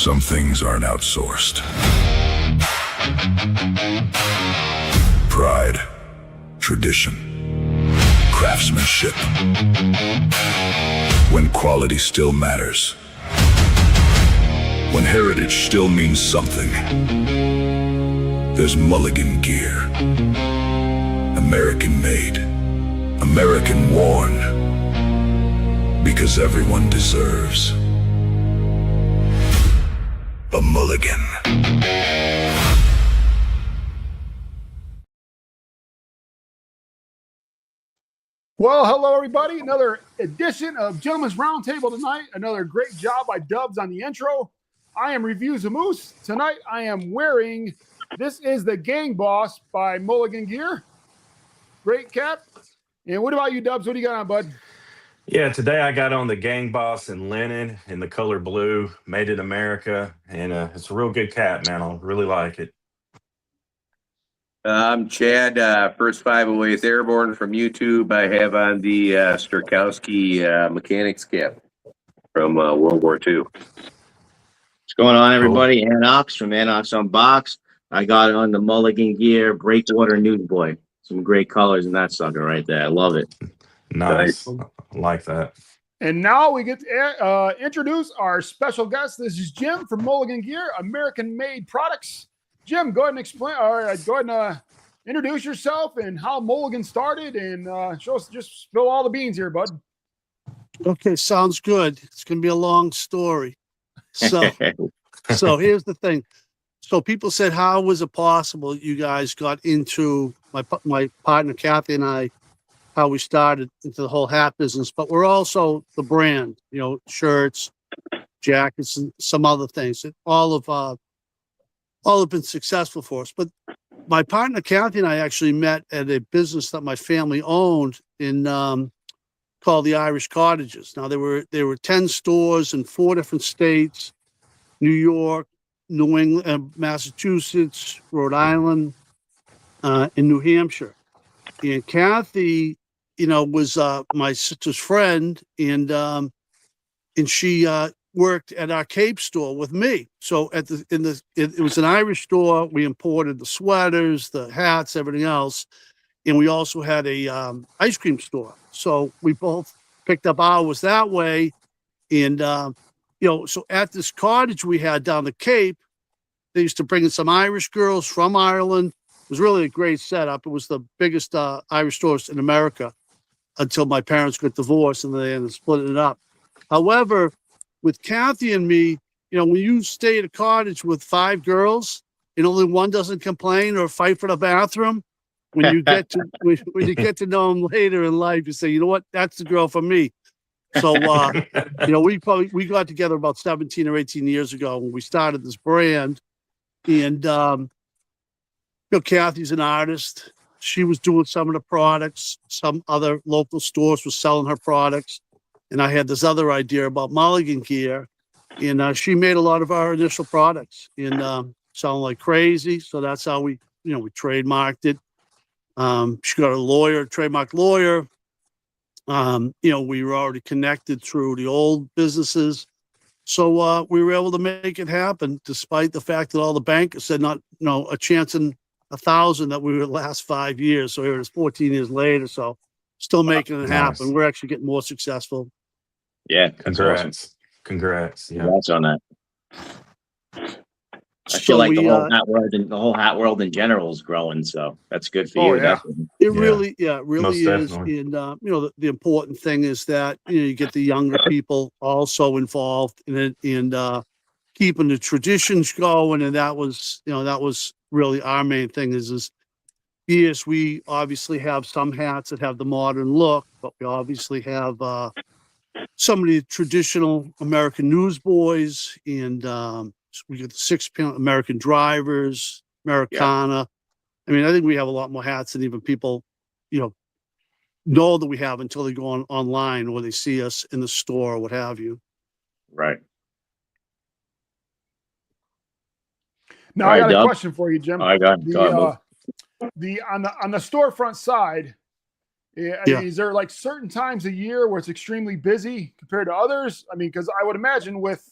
Some things aren't outsourced. Pride, tradition, craftsmanship. When quality still matters. When heritage still means something. There's Mulligan gear. American made. American worn. Because everyone deserves a Mulligan. Well, hello, everybody. Another edition of Gentlemen's Roundtable tonight. Another great job by Dubs on the intro. I am Reviews of Moose. Tonight, I am wearing, this is the Gang Boss by Mulligan Gear. Great cap. And what about you, Dubs? What do you got on, bud? Yeah, today I got on the Gang Boss in linen in the color blue, made in America. And it's a real good cap, man. I really like it. I'm Chad, First 508th Airborne from YouTube. I have on the Sturkowski mechanics cap from World War II. What's going on, everybody? Cool. Anox from Anox on Box. I got on the Mulligan Gear Breakwater Newsboy. Some great colors in that sucker right there. I love it. Nice. I like that. And now we get to introduce our special guest. This is Jim from Mulligan Gear, American-made products. Jim, go ahead and explain. Go ahead and introduce yourself and how Mulligan started, and show us. Just spill all the beans here, bud. Okay, sounds good. It's going to be a long story. So, so here's the thing. So people said, how was it possible you guys got into my partner Kathy and I? How we started into the whole hat business, but we're also the brand. You know, shirts, jackets, and some other things. All have been successful for us. But my partner Kathy and I actually met at a business that my family owned in called the Irish Cottages. Now there were 10 stores in 4 different states: New York, New England, Massachusetts, Rhode Island, and New Hampshire. And Kathy, you know, was my sister's friend, and she worked at our Cape store with me. So it was an Irish store. We imported the sweaters, the hats, everything else, and we also had a ice cream store. So we both picked up ours that way, and you know, so at this cottage we had down the Cape, they used to bring in some Irish girls from Ireland. It was really a great setup. It was the biggest Irish stores in America until my parents got divorced and they ended up splitting it up. However, with Kathy and me, you know, when you stay at a cottage with 5 girls and only one doesn't complain or fight for the bathroom, when you get to when you get to know them later in life, you say, you know what, that's the girl for me. So, you know, we got together about 17 or 18 years ago when we started this brand, and you know, Kathy's an artist. She was doing some of the products. Some other local stores were selling her products. And I had this other idea about Mulligan Gear. And she made a lot of our initial products and selling like crazy. So that's how we trademarked it. She got a lawyer, trademark lawyer. You know, we were already connected through the old businesses. So we were able to make it happen, despite the fact that all the bankers said not, you know, a chance in 1,000 that we would last 5 years. So here it is 14 years later. So still making it happen. We're actually getting more successful. Yeah. Congrats. Awesome. Congrats. Yeah. Congrats on that. I feel like the whole hat world in general is growing. So that's good for you. Yeah. Definitely. It really Most is. definitely. And, you know, the important thing is that, you know, you get the younger people also involved in it and keeping the traditions going. And that was really our main thing is yes, we obviously have some hats that have the modern look, but we obviously have some of the traditional American newsboys, and we got the 6-pin American drivers, Americana. Yeah. I mean, I think we have a lot more hats than even people, you know that we have until they go online or they see us in the store or what have you. Right. Now I got a question for you, Jim. I got on the storefront side. Is there like certain times a year where it's extremely busy compared to others? I mean, because I would imagine with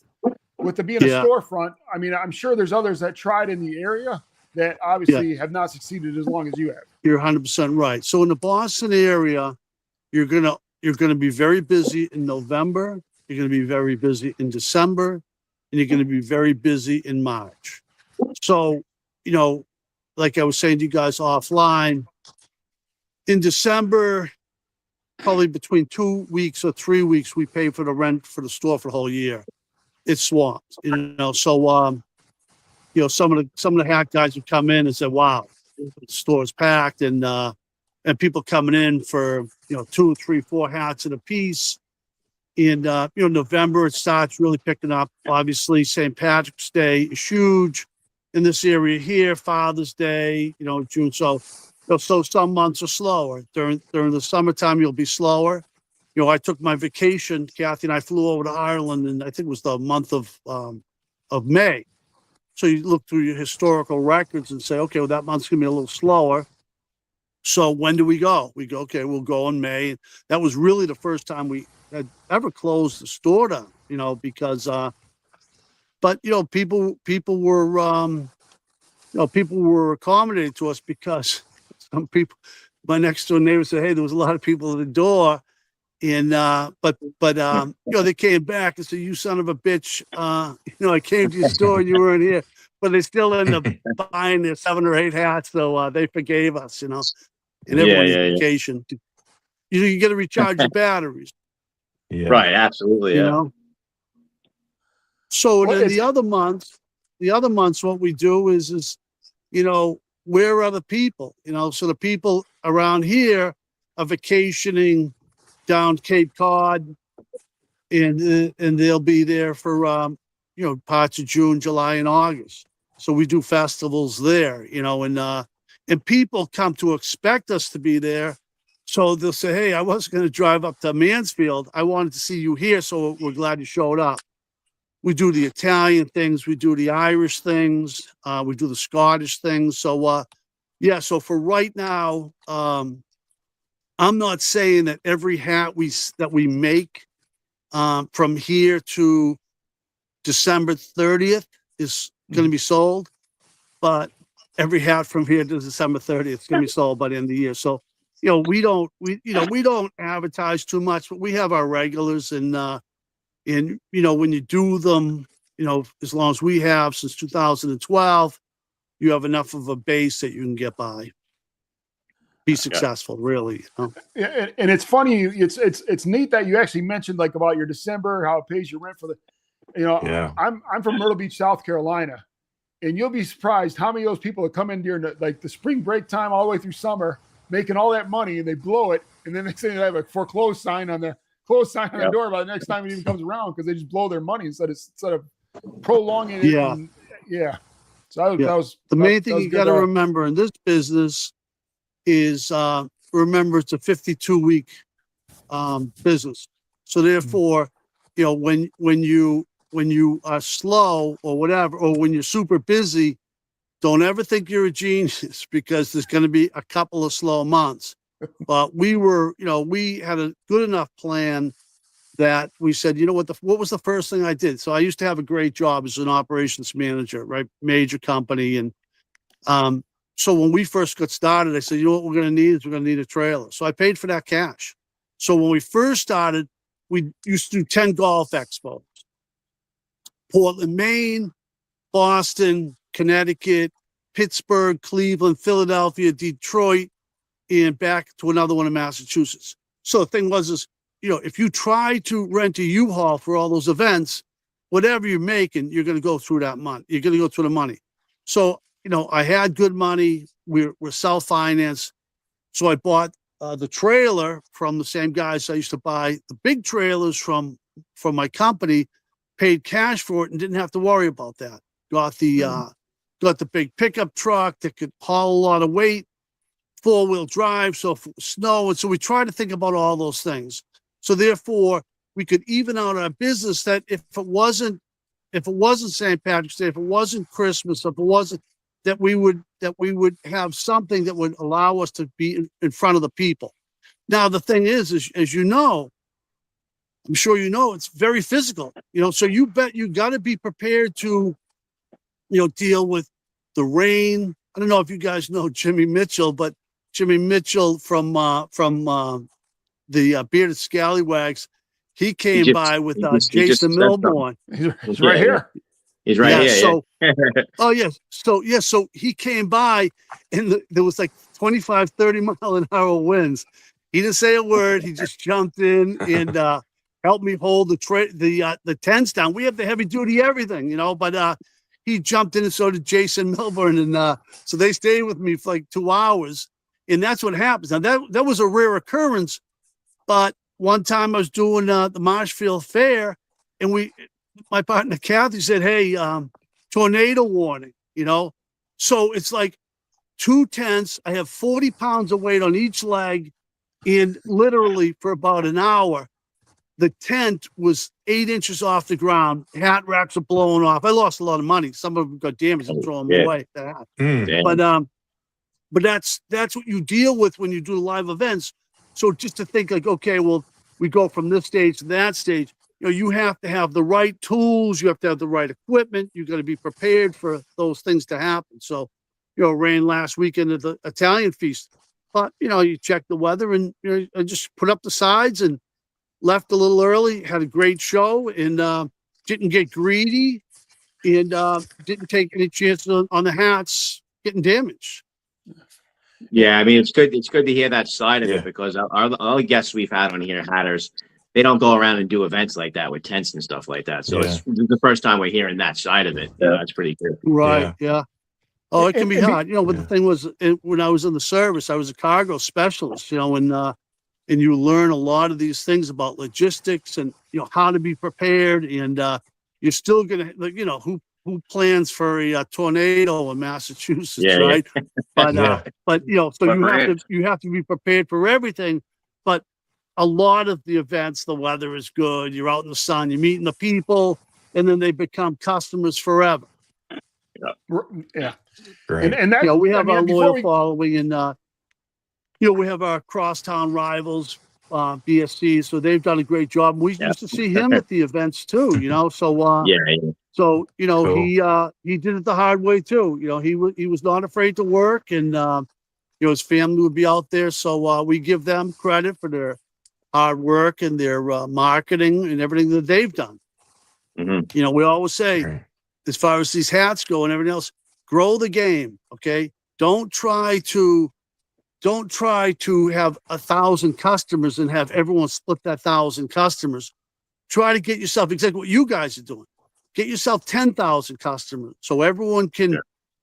with it being a storefront, I mean, I'm sure there's others that tried in the area that obviously have not succeeded as long as you have. You're 100% right. So in the Boston area, you're gonna be very busy in November. You're gonna be very busy in December, and you're gonna be very busy in March. So, like I was saying to you guys offline, in December, probably between 2 weeks or 3 weeks, we pay for the rent for the store for the whole year. It's swamped, So, some of the hat guys would come in and say, "Wow, the store's packed," and people coming in for 2, 3, 4 hats at a piece. And November it starts really picking up. Obviously, St. Patrick's Day is huge in this area here. Father's Day, June. So some months are slower. During the summertime, you'll be slower. I took my vacation. Kathy and I flew over to Ireland, and I think it was the month of May. So you look through your historical records and say, okay, well, that month's gonna be a little slower. So when do we go? We go, okay, we'll go in May. That was really the first time we had ever closed the store down, because, but people were, people were accommodating to us because some people, my next door neighbor said, hey, there was a lot of people at the door. And, but they came back and said, you son of a bitch, I came to your store and you weren't here, but they still ended up buying their 7 or 8 hats. So, they forgave us, and everyone on vacation. You got to recharge your batteries. Yeah. Right. Absolutely. Yeah. So then the other months, what we do is, where are the people, so the people around here are vacationing down Cape Cod, and they'll be there for parts of June, July, and August. So we do festivals there, and people come to expect us to be there. So they'll say, hey, I wasn't going to drive up to Mansfield. I wanted to see you here, so we're glad you showed up. We do the Italian things, we do the Irish things, we do the Scottish things. So so for right now, I'm not saying that every hat that we make from here to December 30th is going to be sold, but every hat from here to December 30th is going to be sold by the end of the year. So, we don't advertise too much, but we have our regulars, and when you do them, as long as we have since 2012, you have enough of a base that you can get by. Be successful, really. Yeah, and it's funny. It's neat that you actually mentioned about your December, how it pays your rent for the. I'm from Myrtle Beach, South Carolina, and you'll be surprised how many of those people that come in during the spring break time all the way through summer, making all that money, and they blow it, and then they say they have a foreclosed sign on the door by the next time it even comes around, because they just blow their money instead of prolonging it. Yeah. So that was the main thing you got to remember in this business is remember it's a 52-week business. So therefore, when you are slow or whatever, or when you're super busy, don't ever think you're a genius, because there's going to be a couple of slow months. But we had a good enough plan that we said, what was the first thing I did? So I used to have a great job as an operations manager, right? Major company. And so when we first got started, I said, what we're going to need a trailer. So I paid for that cash. So when we first started, we used to do 10 golf expos. Portland, Maine, Boston, Connecticut, Pittsburgh, Cleveland, Philadelphia, Detroit, and back to another one in Massachusetts. So the thing was, if you try to rent a U-Haul for all those events, whatever you're making, you're going to go through that month. You're going to go through the money. So, I had good money. We're self-financed. So I bought the trailer from the same guys I used to buy the big trailers from my company, paid cash for it, and didn't have to worry about that. Got the big pickup truck that could haul a lot of weight, 4-wheel drive, so snow. And so we tried to think about all those things. So therefore, we could even out our business, that if it wasn't St. Patrick's Day, if it wasn't Christmas, if it wasn't, that we would have something that would allow us to be in front of the people. Now, the thing is, as you know, I'm sure you know it's very physical, so you got to be prepared to, deal with the rain. I don't know if you guys know Jimmy Mitchell, but Jimmy Mitchell from the Bearded Scallywags, he came by with Jason Milborn. He's right here. He's right here. So, oh yes. So he came by and there was like 25, 30 mile an hour winds. He didn't say a word. He just jumped in and helped me hold the tents down. We have the heavy duty everything, but he jumped in and so did Jason Milburn. And so they stayed with me for like 2 hours. And that's what happens. Now that was a rare occurrence, but one time I was doing the Marshfield Fair and my partner Kathy said, "Hey, tornado warning," So it's like 2 tents. I have 40 pounds of weight on each leg, and literally for about an hour, the tent was 8 inches off the ground. Hat racks are blowing off. I lost a lot of money. Some of them got damaged and throw them away. But that's what you deal with when you do live events. So just to think like, okay, well, we go from this stage to that stage. You have to have the right tools. You have to have the right equipment. You got to be prepared for those things to happen. So, rain last weekend at the Italian feast, but you check the weather and I just put up the sides and left a little early. Had a great show and didn't get greedy and didn't take any chances on the hats getting damaged. Yeah, I mean it's good. It's good to hear that side of it because all the guests we've had on here, hatters, they don't go around and do events like that with tents and stuff like that. So it's the first time we're hearing that side of it. That's pretty good. Right. Yeah. Oh, it can be hard. But the thing was, when I was in the service, I was a cargo specialist, and you learn a lot of these things about logistics and, how to be prepared. And you're still going to, who plans for a tornado in Massachusetts, right? Yeah. But, so you have to be prepared for everything. But a lot of the events, the weather is good. You're out in the sun, you're meeting the people, and then they become customers forever. Yeah. Great. And that, we have our loyal following, and we have our crosstown rivals, BSC. So they've done a great job. We used to see him at the events too. So So cool. He did it the hard way too. He was not afraid to work, and his family would be out there. So we give them credit for their hard work and their marketing and everything that they've done. Mm-hmm. We always say, as far as these hats go and everything else, grow the game. Okay, don't try to have 1,000 customers and have everyone split that 1,000 customers. Try to get yourself exactly what you guys are doing. Get yourself 10,000 customers so everyone can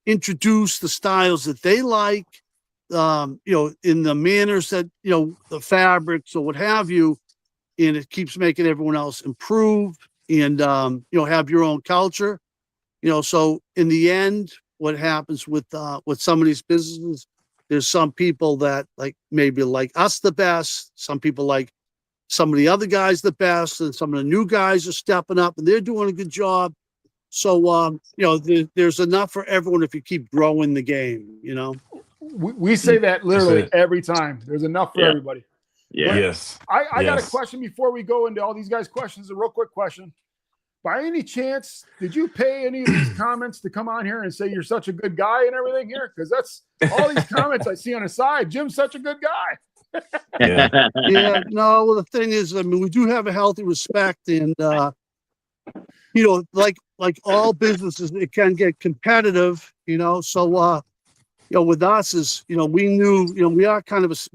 introduce the styles that they like, in the manners that, the fabrics or what have you, and it keeps making everyone else improve and, have your own culture, so in the end, what happens with some of these businesses, there's some people that maybe like us the best, some people like some of the other guys the best, and some of the new guys are stepping up and they're doing a good job. So, there's enough for everyone if you keep growing the game, We say that literally every time. There's enough for everybody. Yeah. Yes. I got a question before we go into all these guys' questions. A real quick question. By any chance, did you pay any of these comments to come on here and say you're such a good guy and everything here? Because that's all these comments I see on the side. Jim's such a good guy. Yeah. No, well, the thing is, we do have a healthy respect, and like all businesses, it can get competitive. So with us is, we knew, we are kind of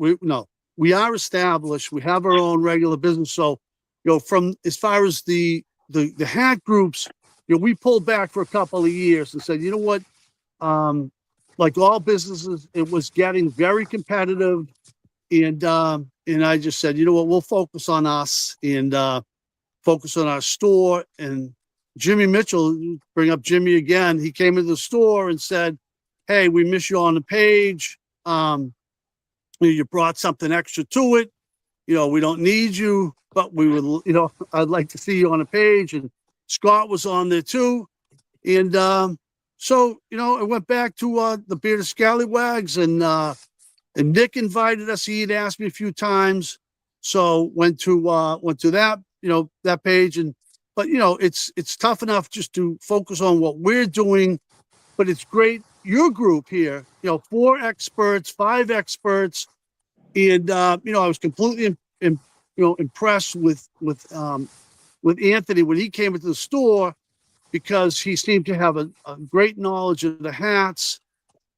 we are established. We have our own regular business. So, from as far as the hat groups, we pulled back for a couple of years and said, what, like all businesses, it was getting very competitive. And I just said, what, we'll focus on us and focus on our store. And Jimmy Mitchell, bring up Jimmy again, he came into the store and said, "Hey, we miss you on the page. You brought something extra to it. We don't need you, but we would, I'd like to see you on the page." And Scott was on there too. And so, I went back to the Bearded Scallywags, and Nick invited us. He had asked me a few times. So went to that that page. But it's tough enough just to focus on what we're doing. But it's great. Your group here, 4 experts, 5 experts, and I was completely impressed with Anthony when he came into the store, because he seemed to have a great knowledge of the hats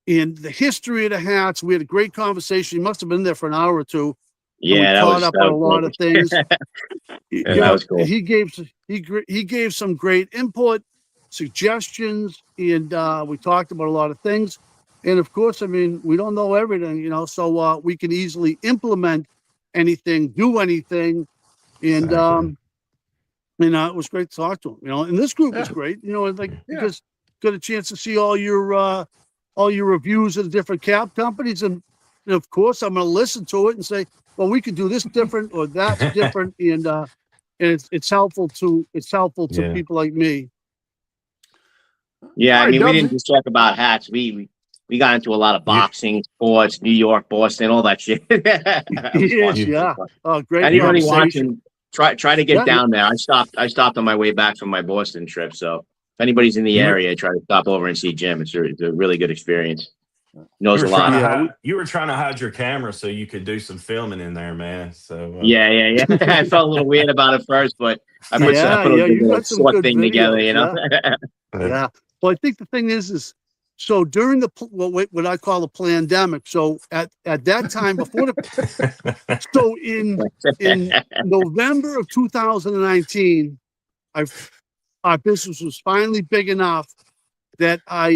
and the history of the hats. We had a great conversation. He must have been there for an hour or two. Yeah, we caught up on a lot of things. That was cool. He gave some great input, suggestions, and we talked about a lot of things. And of course, I mean, we don't know everything, so we can easily implement anything, do anything, and it was great to talk to him, and this group was great, because got a chance to see all your reviews of the different cap companies, and of course, I'm going to listen to it and say, well, we could do this different or that's different, and it's helpful to people like me. Yeah, I mean, we didn't just talk about hats. We got into a lot of boxing, sports, New York, Boston, all that shit. Yeah. Oh, great. Anybody watching, try to get down there. I stopped on my way back from my Boston trip. So if anybody's in the area, try to stop over and see Jim. It's a really good experience. He knows a lot. You were trying to hide your camera so you could do some filming in there, man. So yeah. I felt a little weird about it first, but I put a short thing together, Yeah. Well, I think the thing is so during what I call the pandemic. So at that time before so in November of 2019, our business was finally big enough that I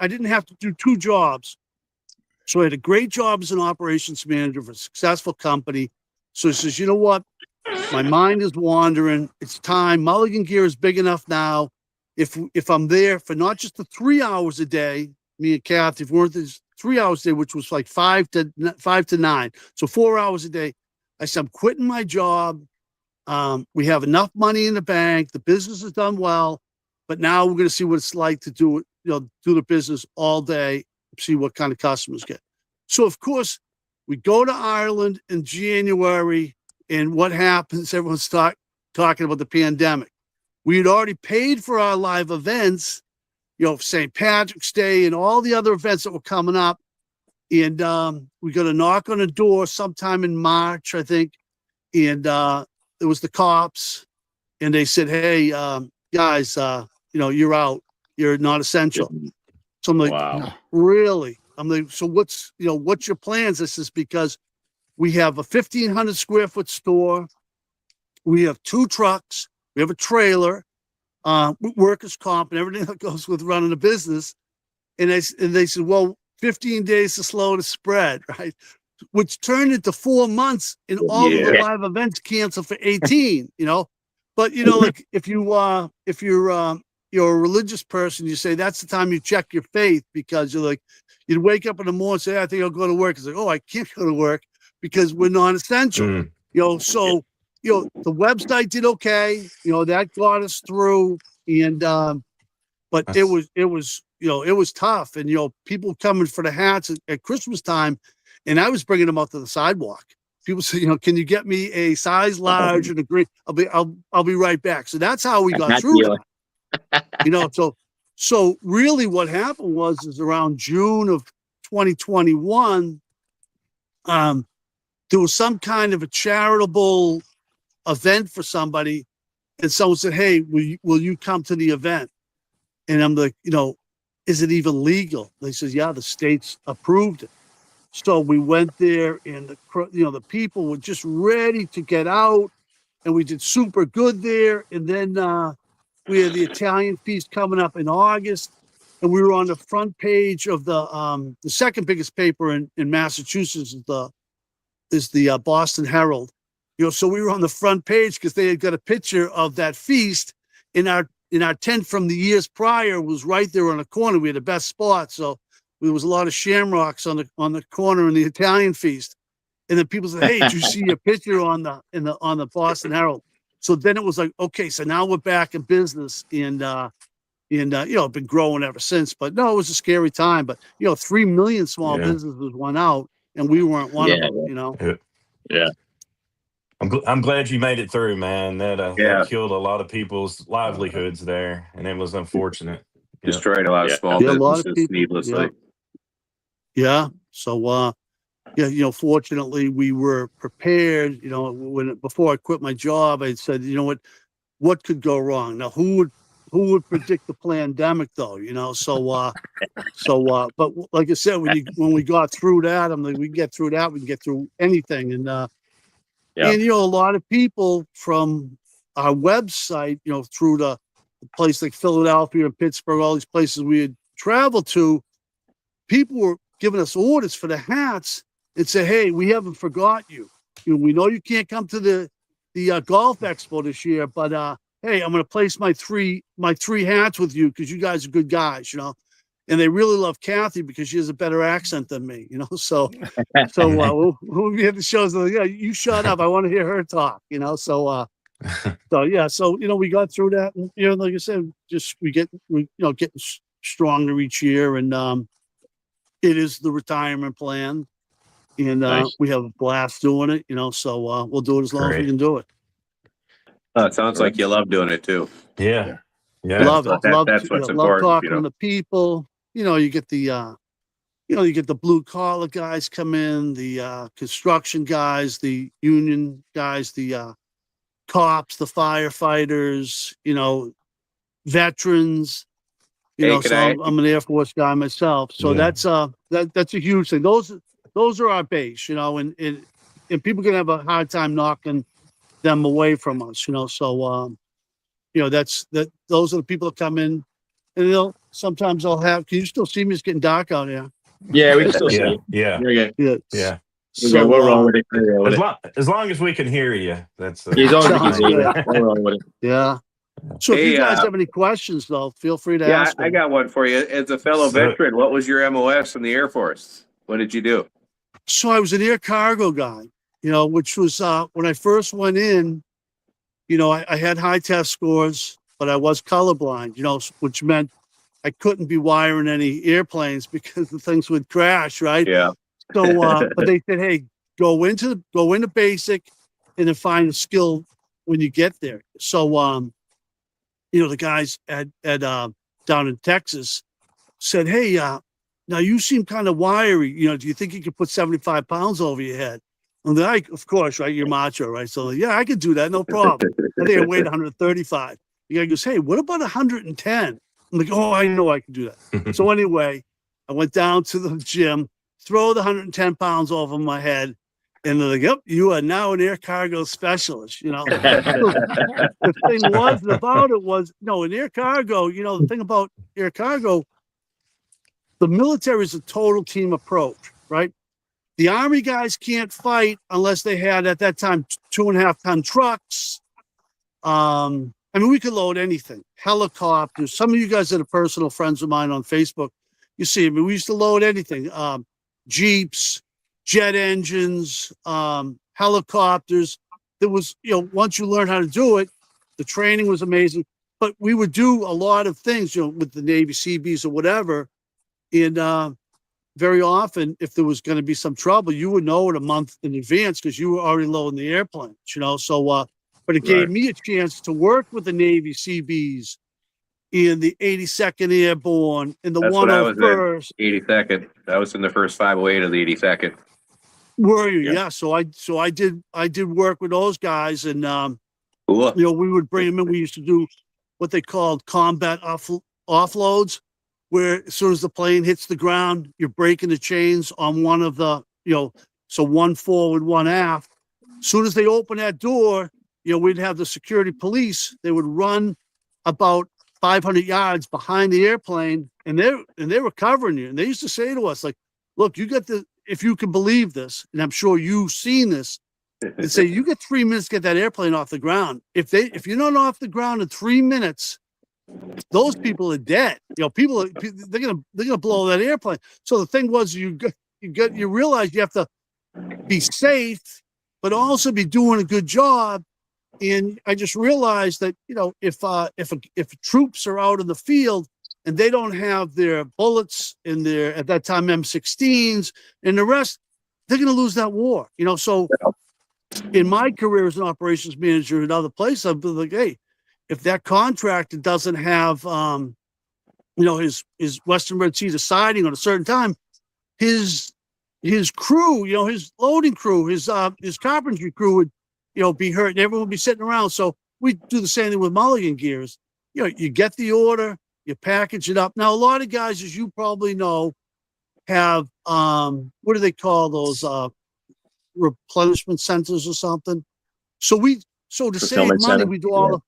didn't have to do 2 jobs. So I had a great job as an operations manager for a successful company. So he says, you know what? My mind is wandering. It's time. Mulligan Gear is big enough now. If I'm there for not just the 3 hours a day, me and Kath, if we're there 3 hours a day, which was like 5 to 9, so 4 hours a day, I said, I'm quitting my job. We have enough money in the bank. The business has done well, but now we're going to see what it's like to do the business all day, see what kind of customers get. So of course, we go to Ireland in January, and what happens? Everyone's talking about the pandemic. We had already paid for our live events, St. Patrick's Day and all the other events that were coming up. And we got a knock on the door sometime in March, I think. And it was the cops. And they said, hey, guys, you're out. You're not essential. So I'm like, wow. Really? I'm like, so what's your plans? This is because we have a 1,500 square foot store. We have 2 trucks. We have a trailer, workers' comp, and everything that goes with running a business. And they said, well, 15 days to slow the spread, right? Which turned into 4 months, and all of the live events canceled for 18. But like if you're a religious person, you say that's the time you check your faith, because you'd wake up in the morning and say, I think I'll go to work. It's like, oh, I can't go to work because we're non-essential. So. The website did okay. That got us through, and but it was tough, and people coming for the hats at Christmas time, and I was bringing them out to the sidewalk. People say, can you get me a size large and a green? I'll be right back. So that's how we got through that. So really, what happened is around June of 2021, there was some kind of a charitable event for somebody, and someone said, hey, will you come to the event? And I'm like, is it even legal? They said, yeah, the state's approved it. So we went there, and the people were just ready to get out, and we did super good there. And then we had the Italian feast coming up in August, and we were on the front page of the second biggest paper in Massachusetts is the Boston Herald. So we were on the front page because they had got a picture of that feast in our tent from the years prior. Was right there on the corner. We had the best spot, so there was a lot of shamrocks on the corner in the Italian feast. And then people said, "Hey, did you see a picture on the Boston Herald?" So then it was like, okay, so now we're back in business, and been growing ever since. But no, it was a scary time. But 3 million small businesses went out, and we weren't one of them. Yeah. I'm glad you made it through, man. Yeah. That killed a lot of people's livelihoods there, and it was unfortunate. Yep. Destroyed a lot of Yeah. small Yeah, a lot of businesses people, needlessly. Yeah. So, yeah, fortunately we were prepared, before I quit my job, I said, what could go wrong? Now, who would predict the pandemic though, but like I said, when we got through that, I'm like, we can get through that, we can get through anything. And, Yeah. and, a lot of people from our website, through the place like Philadelphia and Pittsburgh, all these places we had traveled to, people were giving us orders for the hats and say, hey, we haven't forgot you. We know you can't come to the golf expo this year, but hey, I'm going to place my three hats with you because you guys are good guys, And they really love Kathy because she has a better accent than me, So when we had the shows, like, yeah, you shut up. I want to hear her talk, So yeah, so we got through that, and like I said, just we getting stronger each year, and it is the retirement plan, and Nice. we have a blast doing it, So we'll do it as long as we Great. can do it. It sounds like you love doing it too. Yeah. Love it. That's what's love important. talking to the people. You get the you get the blue collar guys come in, the construction guys, the union guys, the cops, the firefighters, veterans. Hey, So I'm an Air Force guy myself. So Yeah. that's a huge thing. Those are our base, and people can have a hard time knocking them away from us, So those are the people that come in, and sometimes they'll have. Can you still see me? It's getting dark out here. Yeah, we can still see Yeah. it. Yeah. We're good. Yeah. Yeah. We're rolling with it. We're rolling with it. As long as we can hear you, that's He's on Sounds the good. We're rolling with it. Yeah. So if Hey, you guys have any questions, though, feel free to Yeah, ask I them. got one for you. As a fellow So- veteran, what was your MOS in the Air Force? What did you do? So I was an air cargo guy, which was when I first went in, I had high test scores, but I was colorblind, which meant I couldn't be wiring any airplanes because the things would crash, right? Yeah. So, but they said, hey, go into basic and then find a skill when you get there. So, the guys at down in Texas said, hey, now you seem kind of wiry. Do you think you could put 75 pounds over your head? And then of course, right, you're macho, right? So yeah, I could do that, no problem. I think I weighed 135. The guy goes, hey, what about 110? I'm like, oh, I know I can do that. So anyway, I went down to the gym, throw the 110 pounds over my head, and they're like, yep, you are now an air cargo specialist, The thing was in air cargo, the thing about air cargo, the military is a total team approach, right? The Army guys can't fight unless they had, at that time, 2.5 ton trucks. We could load anything, helicopters. Some of you guys that are personal friends of mine on Facebook, you see, we used to load anything, Jeeps, jet engines, helicopters. There was, once you learn how to do it, the training was amazing, but we would do a lot of things, with the Navy Seabees or whatever. And very often, if there was going to be some trouble, you would know it a month in advance because you were already loading the airplanes, So, but it gave me a chance to work with the Navy Seabees in the 82nd Airborne, in the That's what I was 101st. 82nd. I was in the first 508 of the 82nd. Were you? Yeah. Yeah. So I did work with those guys, and Cool. we would bring them in. We used to do what they called combat offloads, where as soon as the plane hits the ground, you're breaking the chains on one of the, so one forward, one aft. As soon as they open that door, we'd have the security police. They would run about 500 yards behind the airplane, and they were covering you. And they used to say to us, like, look, if you can believe this, and I'm sure you've seen this, they say you get 3 minutes to get that airplane off the ground. If you're not off the ground in 3 minutes, those people are dead. They're gonna blow that airplane. So the thing was, you realize you have to be safe, but also be doing a good job. And I just realized that if troops are out in the field and they don't have their bullets in their, at that time, M16s and the rest, they're gonna lose that war. So in my career as an operations manager at other places, I've been like, hey, if that contractor doesn't have, his Western Red Sea siding on a certain time, his crew, his loading crew, his carpentry crew would, be hurt, and everyone would be sitting around. So we do the same thing with Mulligan gears. You get the order, you package it up. Now, a lot of guys, as you probably know, have what do they call those replenishment centers or something? So to save money, center. we do all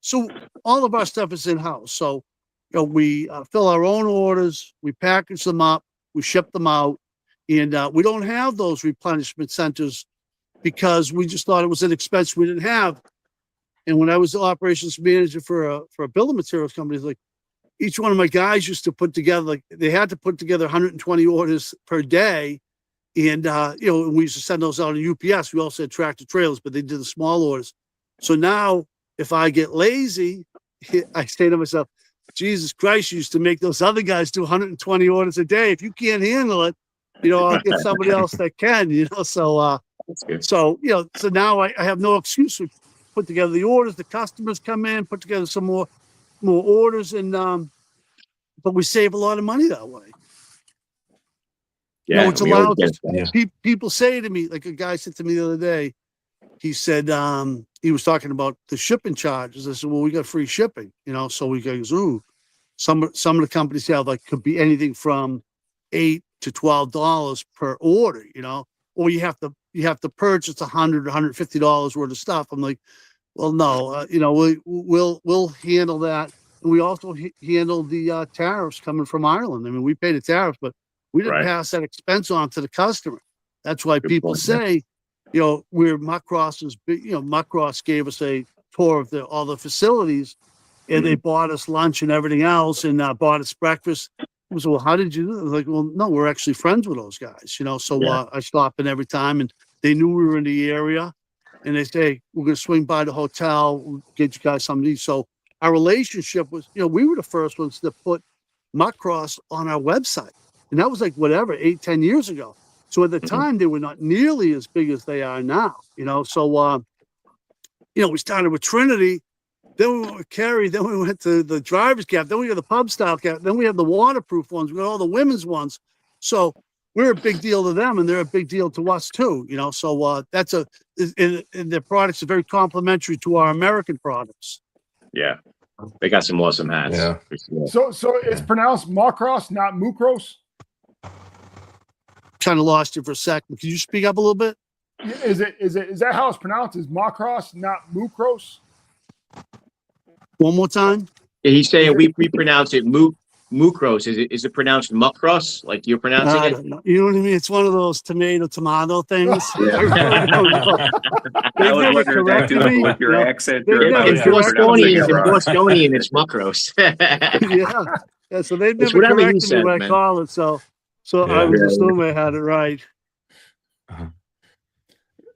so all of our stuff is in house. So we fill our own orders, we package them up, we ship them out, and we don't have those replenishment centers because we just thought it was an expense we didn't have. And when I was the operations manager for a building materials company, like each one of my guys used to put together, they had to put together 120 orders per day. And, we used to send those out on UPS. We also had tractor trailers, but they did the small orders. So now if I get lazy, I say to myself, Jesus Christ, you used to make those other guys do 120 orders a day. If you can't handle it, I'll get somebody else that can, so, That's good. so now I have no excuse to put together the orders. The customers come in, put together some more orders, and but we save a lot of money that way. Yeah, it's allowed. Yeah. People say to me, like a guy said to me the other day, he said he was talking about the shipping charges. I said, well, we got free shipping, so we goes, ooh, some of the companies have could be anything from $8 to $12 per order, or you have to purchase $100 or $150 worth of stuff. I'm like, well, no, we'll handle that. And we also handle the tariffs coming from Ireland. I mean, we pay the tariffs, but we didn't pass that expense on to the customer. That's why people say, we're Muckross's, Muckross gave us a tour of all the facilities, and they bought us lunch and everything else, and bought us breakfast. I was, well, how did you do that? I was like, well, no, we're actually friends with those guys, so I stop in every time, and they knew we were in the area, and they say, hey, we're going to swing by the hotel, we'll get you guys something to eat. So our relationship was, we were the first ones to put Muckross on our website. And that was 8-10 years ago. So at the time, they were not nearly as big as they are now, So, we started with Trinity, then we went with Kerry, then we went to the driver's cap, then we got the pub style cap, then we have the waterproof ones, we got all the women's ones. So we're a big deal to them, and they're a big deal to us too, So that's and their products are very complementary to our American products. Yeah, they got some awesome hats. Yeah. So it's pronounced Macross, not Mucros. Kind of lost you for a second. Can you speak up a little bit? Is that how it's pronounced? Is Macross, not Mucros? One more time. Yeah, he's saying we pronounce it Mucros. Is it pronounced Muckross like you're pronouncing it? You know what I mean? It's one of those tomato things. I was wondering that too with your accent. In Bostonian, it's Muckross. yeah. So they've never whatever corrected he said, me when I man. call it. So I was assuming I had it right. All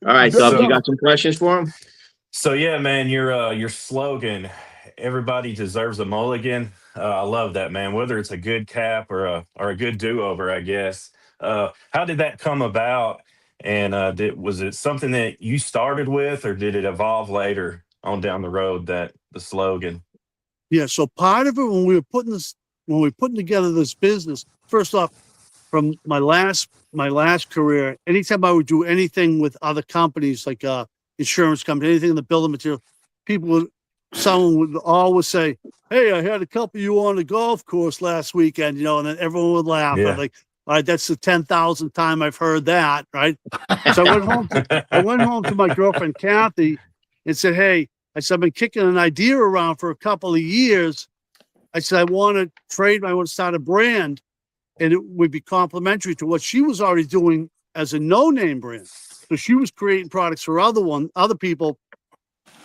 right, Dub, you got some questions for him? So yeah, man, your slogan, everybody deserves a mulligan. I love that, man. Whether it's a good cap or a good do-over, I guess. How did that come about? And was it something that you started with, or did it evolve later on down the road, that the slogan? Yeah. So part of it, when we were putting together this business, first off, from my last career, anytime I would do anything with other companies, like insurance company, anything in the building material, someone would always say, hey, I had a couple of you on the golf course last weekend, and then everyone would laugh. Yeah. I'm like, all right, that's the 10,000th time I've heard that, right? So I went home to my girlfriend, Kathy, and said, hey, I've been kicking an idea around for a couple of years. I said, I want to start a brand, and it would be complementary to what she was already doing as a no-name brand. So she was creating products for other people,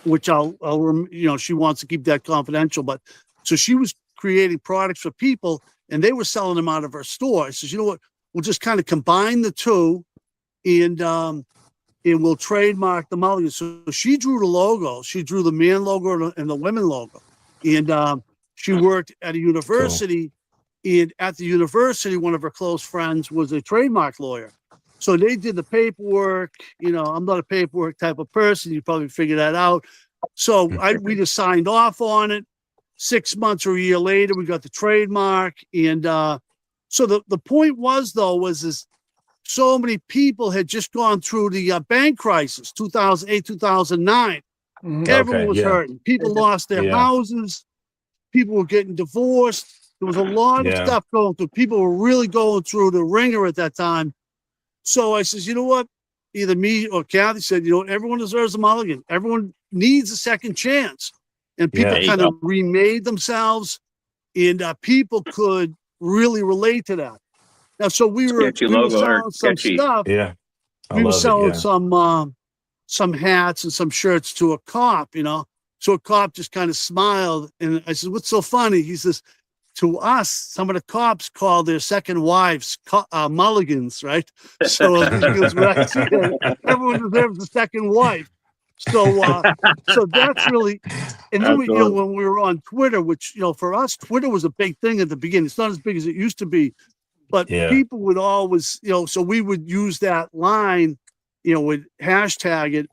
which she wants to keep that confidential. But so she was creating products for people, and they were selling them out of her store. I said, you know what? We'll just kind of combine the two, and we'll trademark the Mulligan. So she drew the logo. She drew the man logo and the women logo. And she worked at a university. Cool. And at the university, one of her close friends was a trademark lawyer. So they did the paperwork. You know, I'm not a paperwork type of person. You probably figure that out. So we just signed off on it. 6 months or a year later, we got the trademark. And so the point was so many people had just gone through the bank crisis, 2008, 2009. Everyone was hurting. People lost their houses. People were getting divorced. There was a lot of stuff going through. People were really going through the ringer at that time. So I says, you know what? Either me or Kathy said, you know, everyone deserves a mulligan. Everyone needs a second chance. And people kind of remade themselves, and people could really relate to that. Now, so we were selling some stuff. Yeah. We were selling some hats and some shirts to a cop, you know. So a cop just kind of smiled, and I said, "What's so funny?" He says, "To us, some of the cops call their second wives mulligans, right?" So he goes, "Right, everyone deserves a second wife." So that's really, and then you know, when we were on Twitter, which, you know, for us, Twitter was a big thing at the beginning. It's not as big as it used to be, but people would always, you know, so we would use that line, you know, would hashtag it,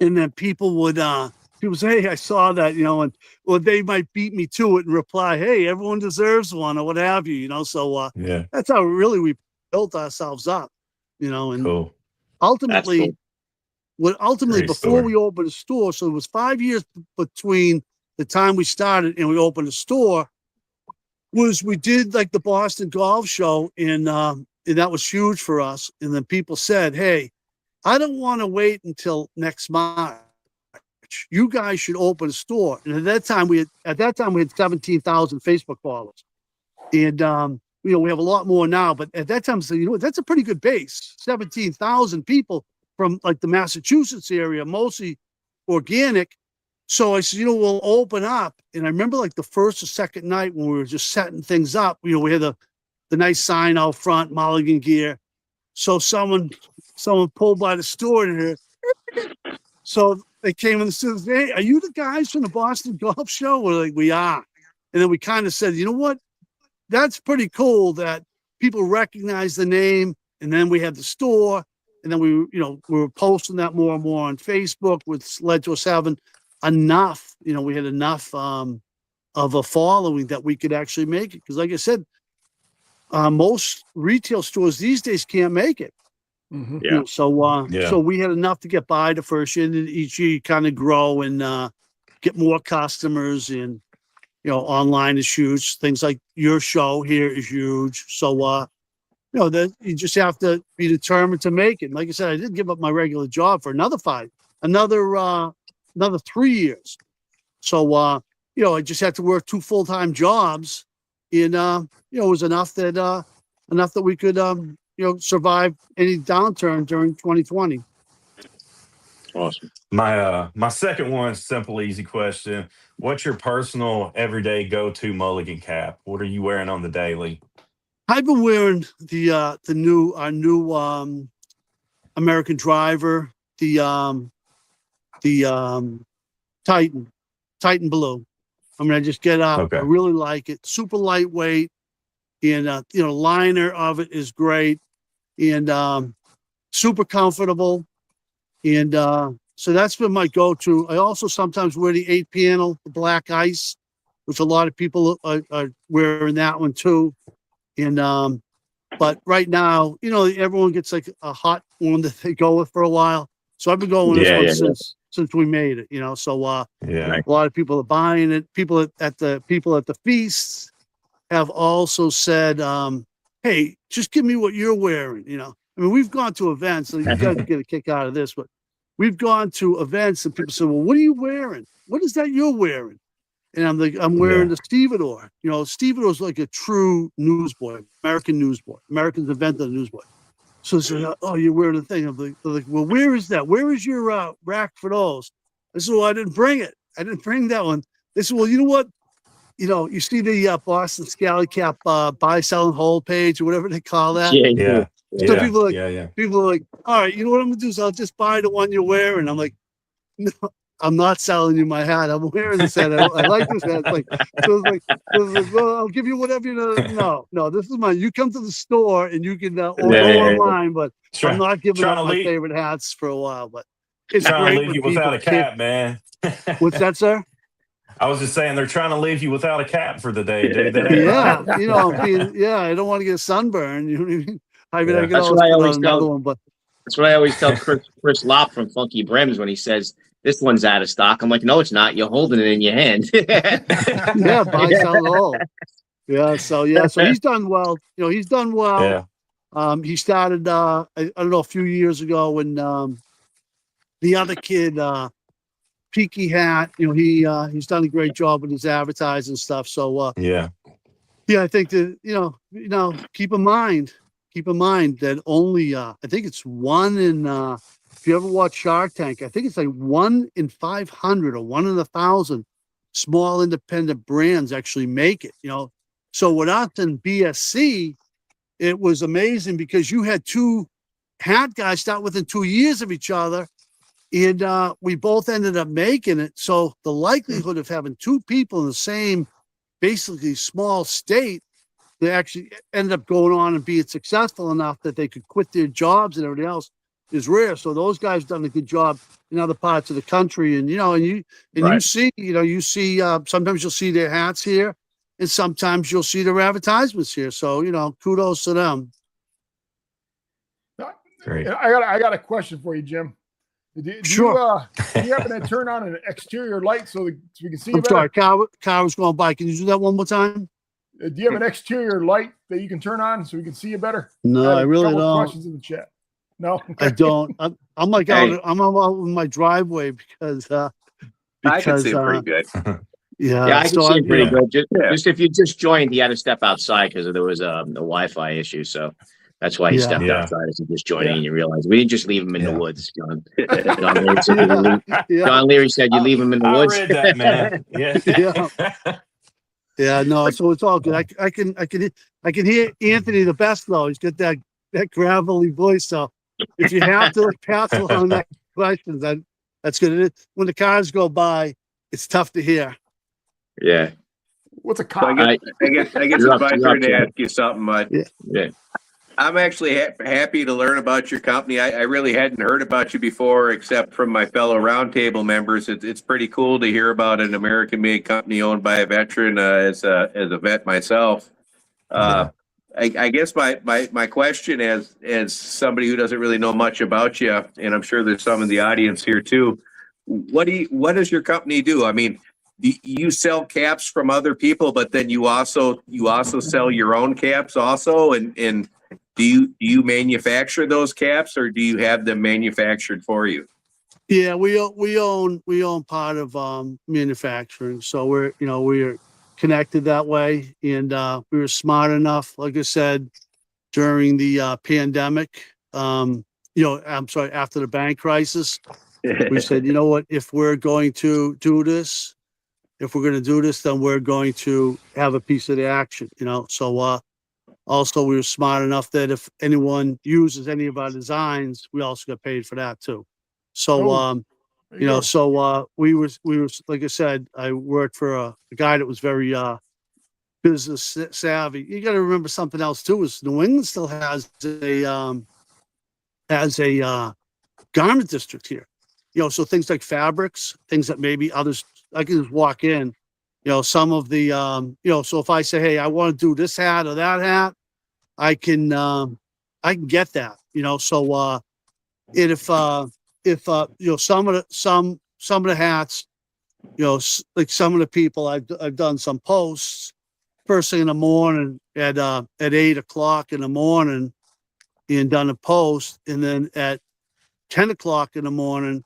and then people would say, "Hey, I saw that," you know, and well, they might beat me to it and reply, "Hey, everyone deserves one," or what have you, you know. So that's how really we built ourselves up, you know, and ultimately. Before we opened a store, so it was 5 years between the time we started and we opened a store, was we did like the Boston Golf Show, and that was huge for us. And then people said, "Hey, I don't want to wait until next March. You guys should open a store." And at that time we had 17,000 Facebook followers, and you know, we have a lot more now. But at that time, so you know, that's a pretty good base, 17,000 people. From like the Massachusetts area, mostly organic. So I said, you know, we'll open up. And I remember like the first or second night when we were just setting things up, you know, we had the nice sign out front, Mulligan gear. So someone pulled by the store in here. So they came in and said, "Hey, are you the guys from the Boston Golf Show?" We're like, "We are." And then we kind of said, you know what? That's pretty cool that people recognize the name. And then we had the store. And then we were posting that more and more on Facebook, which led to us having enough, you know, we had enough of a following that we could actually make it. Because like I said, most retail stores these days can't make it. Mm-hmm. You know, so we had enough to get by the first year, and each year you kind of grow and get more customers, and, you know, online is huge. Things like your show here is huge. So, you know, that you just have to be determined to make it. And like I said, I did give up my regular job for another 3 years. So, you know, I just had to work 2 full-time jobs, and, you know, it was enough that we could, you know, survive any downturn during 2020. Awesome. My second one, simple, easy question. What's your personal everyday go-to mulligan cap? What are you wearing on the daily? I've been wearing our new American driver, the Titan Blue. I mean, I just get up. Okay. I really like it. Super lightweight, and you know, liner of it is great, and super comfortable, and so that's been my go-to. I also sometimes wear the 8-panel, the black ice, which a lot of people are wearing that one too. And but right now, you know, everyone gets like a hot one that they go with for a while. So I've been going with this one since we made it, you know. So a lot of people are buying it. People at the feasts have also said, "Hey, just give me what you're wearing." You know, I mean, we've gone to events, so you guys get a kick out of this, but we've gone to events and people say, "Well, what are you wearing? What is that you're wearing?" And I'm like, "I'm wearing the stevedore." You know, stevedore's like a true newsboy, American newsboy. Americans invented the newsboy. So they say, "Oh, you're wearing the thing." I'm like, "Well, where is that? Where is your rack for those?" I said, "Well, I didn't bring it. I didn't bring that one." They said, "Well, you know what? You know, you see the Boston Scally Cap buy, sell, and hold page, or whatever they call that." Yeah. So people are like, "All right, you know what I'm gonna do is I'll just buy the one you're wearing." I'm like, "No, I'm not selling you my hat. I'm wearing this hat. I like this hat. Well, I'll give you whatever you know. No, this is mine. You come to the store and you can or go online, but I'm not giving up my favorite hats for a while. But it's trying great to leave you without a cap, man. What's that, sir? I was just saying they're trying to leave you without a cap for the day, dude. Yeah, I don't want to get a sunburn. You know what I mean? I mean, I can That's always what I put always on tell. another one, but That's what I always tell Chris Lopp from Funky Brims when he says this one's out of stock. I'm like, no, it's not. You're holding it in your hand. yeah, buy, sell, hold. Yeah, so he's done well. He's done well. Yeah. He started I don't know, a few years ago when the other kid, Peaky Hat, he's done a great job with his advertising stuff. So yeah, I think that keep in mind that only I think it's one in if you ever watch Shark Tank, I think it's like 1 in 500 or 1 in 1,000 small independent brands actually make it. So with us and BSC, it was amazing because you had two hat guys start within 2 years of each other, and we both ended up making it. So the likelihood of having two people in the same, basically small state, they actually ended up going on and being successful enough that they could quit their jobs and everything else is rare. So those guys done a good job in other parts of the country, and you see sometimes you'll see their hats here, and sometimes you'll see their advertisements here. So kudos to them. great. I got a question for you, Jim. Sure. Do you happen to turn on an exterior light so we can see you I'm better? sorry, car was going by. Can you do that one more time? Do you have an exterior light that you can turn on so we can see you better? No, I really don't. Questions in the chat. No, I don't. I'm like out in my driveway because I can see it pretty good. Yeah, I can see it pretty good. Just if you just joined, he had to step outside because there was a Wi-Fi issue. So that's why he stepped outside as he just joining, and you realize we didn't just leave him in the woods. John Leary said you leave him in the woods. I read that, man. Yeah, no, so it's all good. I can hear Anthony the best though. He's got that gravelly voice. So if you have to pass along that question, that's good. When the cars go by, it's tough to hear. Yeah. What's a car? I guess if I turn to ask you something, yeah. I'm actually happy to learn about your company. I really hadn't heard about you before, except from my fellow Roundtable members. It's pretty cool to hear about an American-made company owned by a veteran. As a vet myself, I guess my question as somebody who doesn't really know much about you, and I'm sure there's some in the audience here too. What does your company do? I mean, you sell caps from other people, but then you also sell your own caps also, and do you manufacture those caps, or do you have them manufactured for you? Yeah, we own part of manufacturing, so we're connected that way, and we were smart enough, like I said, during the pandemic. I'm sorry, after the bank crisis, we said, you know what, if we're going to do this, then we're going to have a piece of the action. So also we were smart enough that if anyone uses any of our designs, we also get paid for that too. So we were like I said, I worked for a guy that was very business savvy. You got to remember something else too, is New England still has a garment district here. So things like fabrics, things that maybe others, I can just walk in, some of the so if I say, hey, I want to do this hat or that hat, I can get that. So and if some of the hats, like some of the people, I've done some posts first thing in the morning at 8 o'clock in the morning, and done a post, and then at 10 o'clock in the morning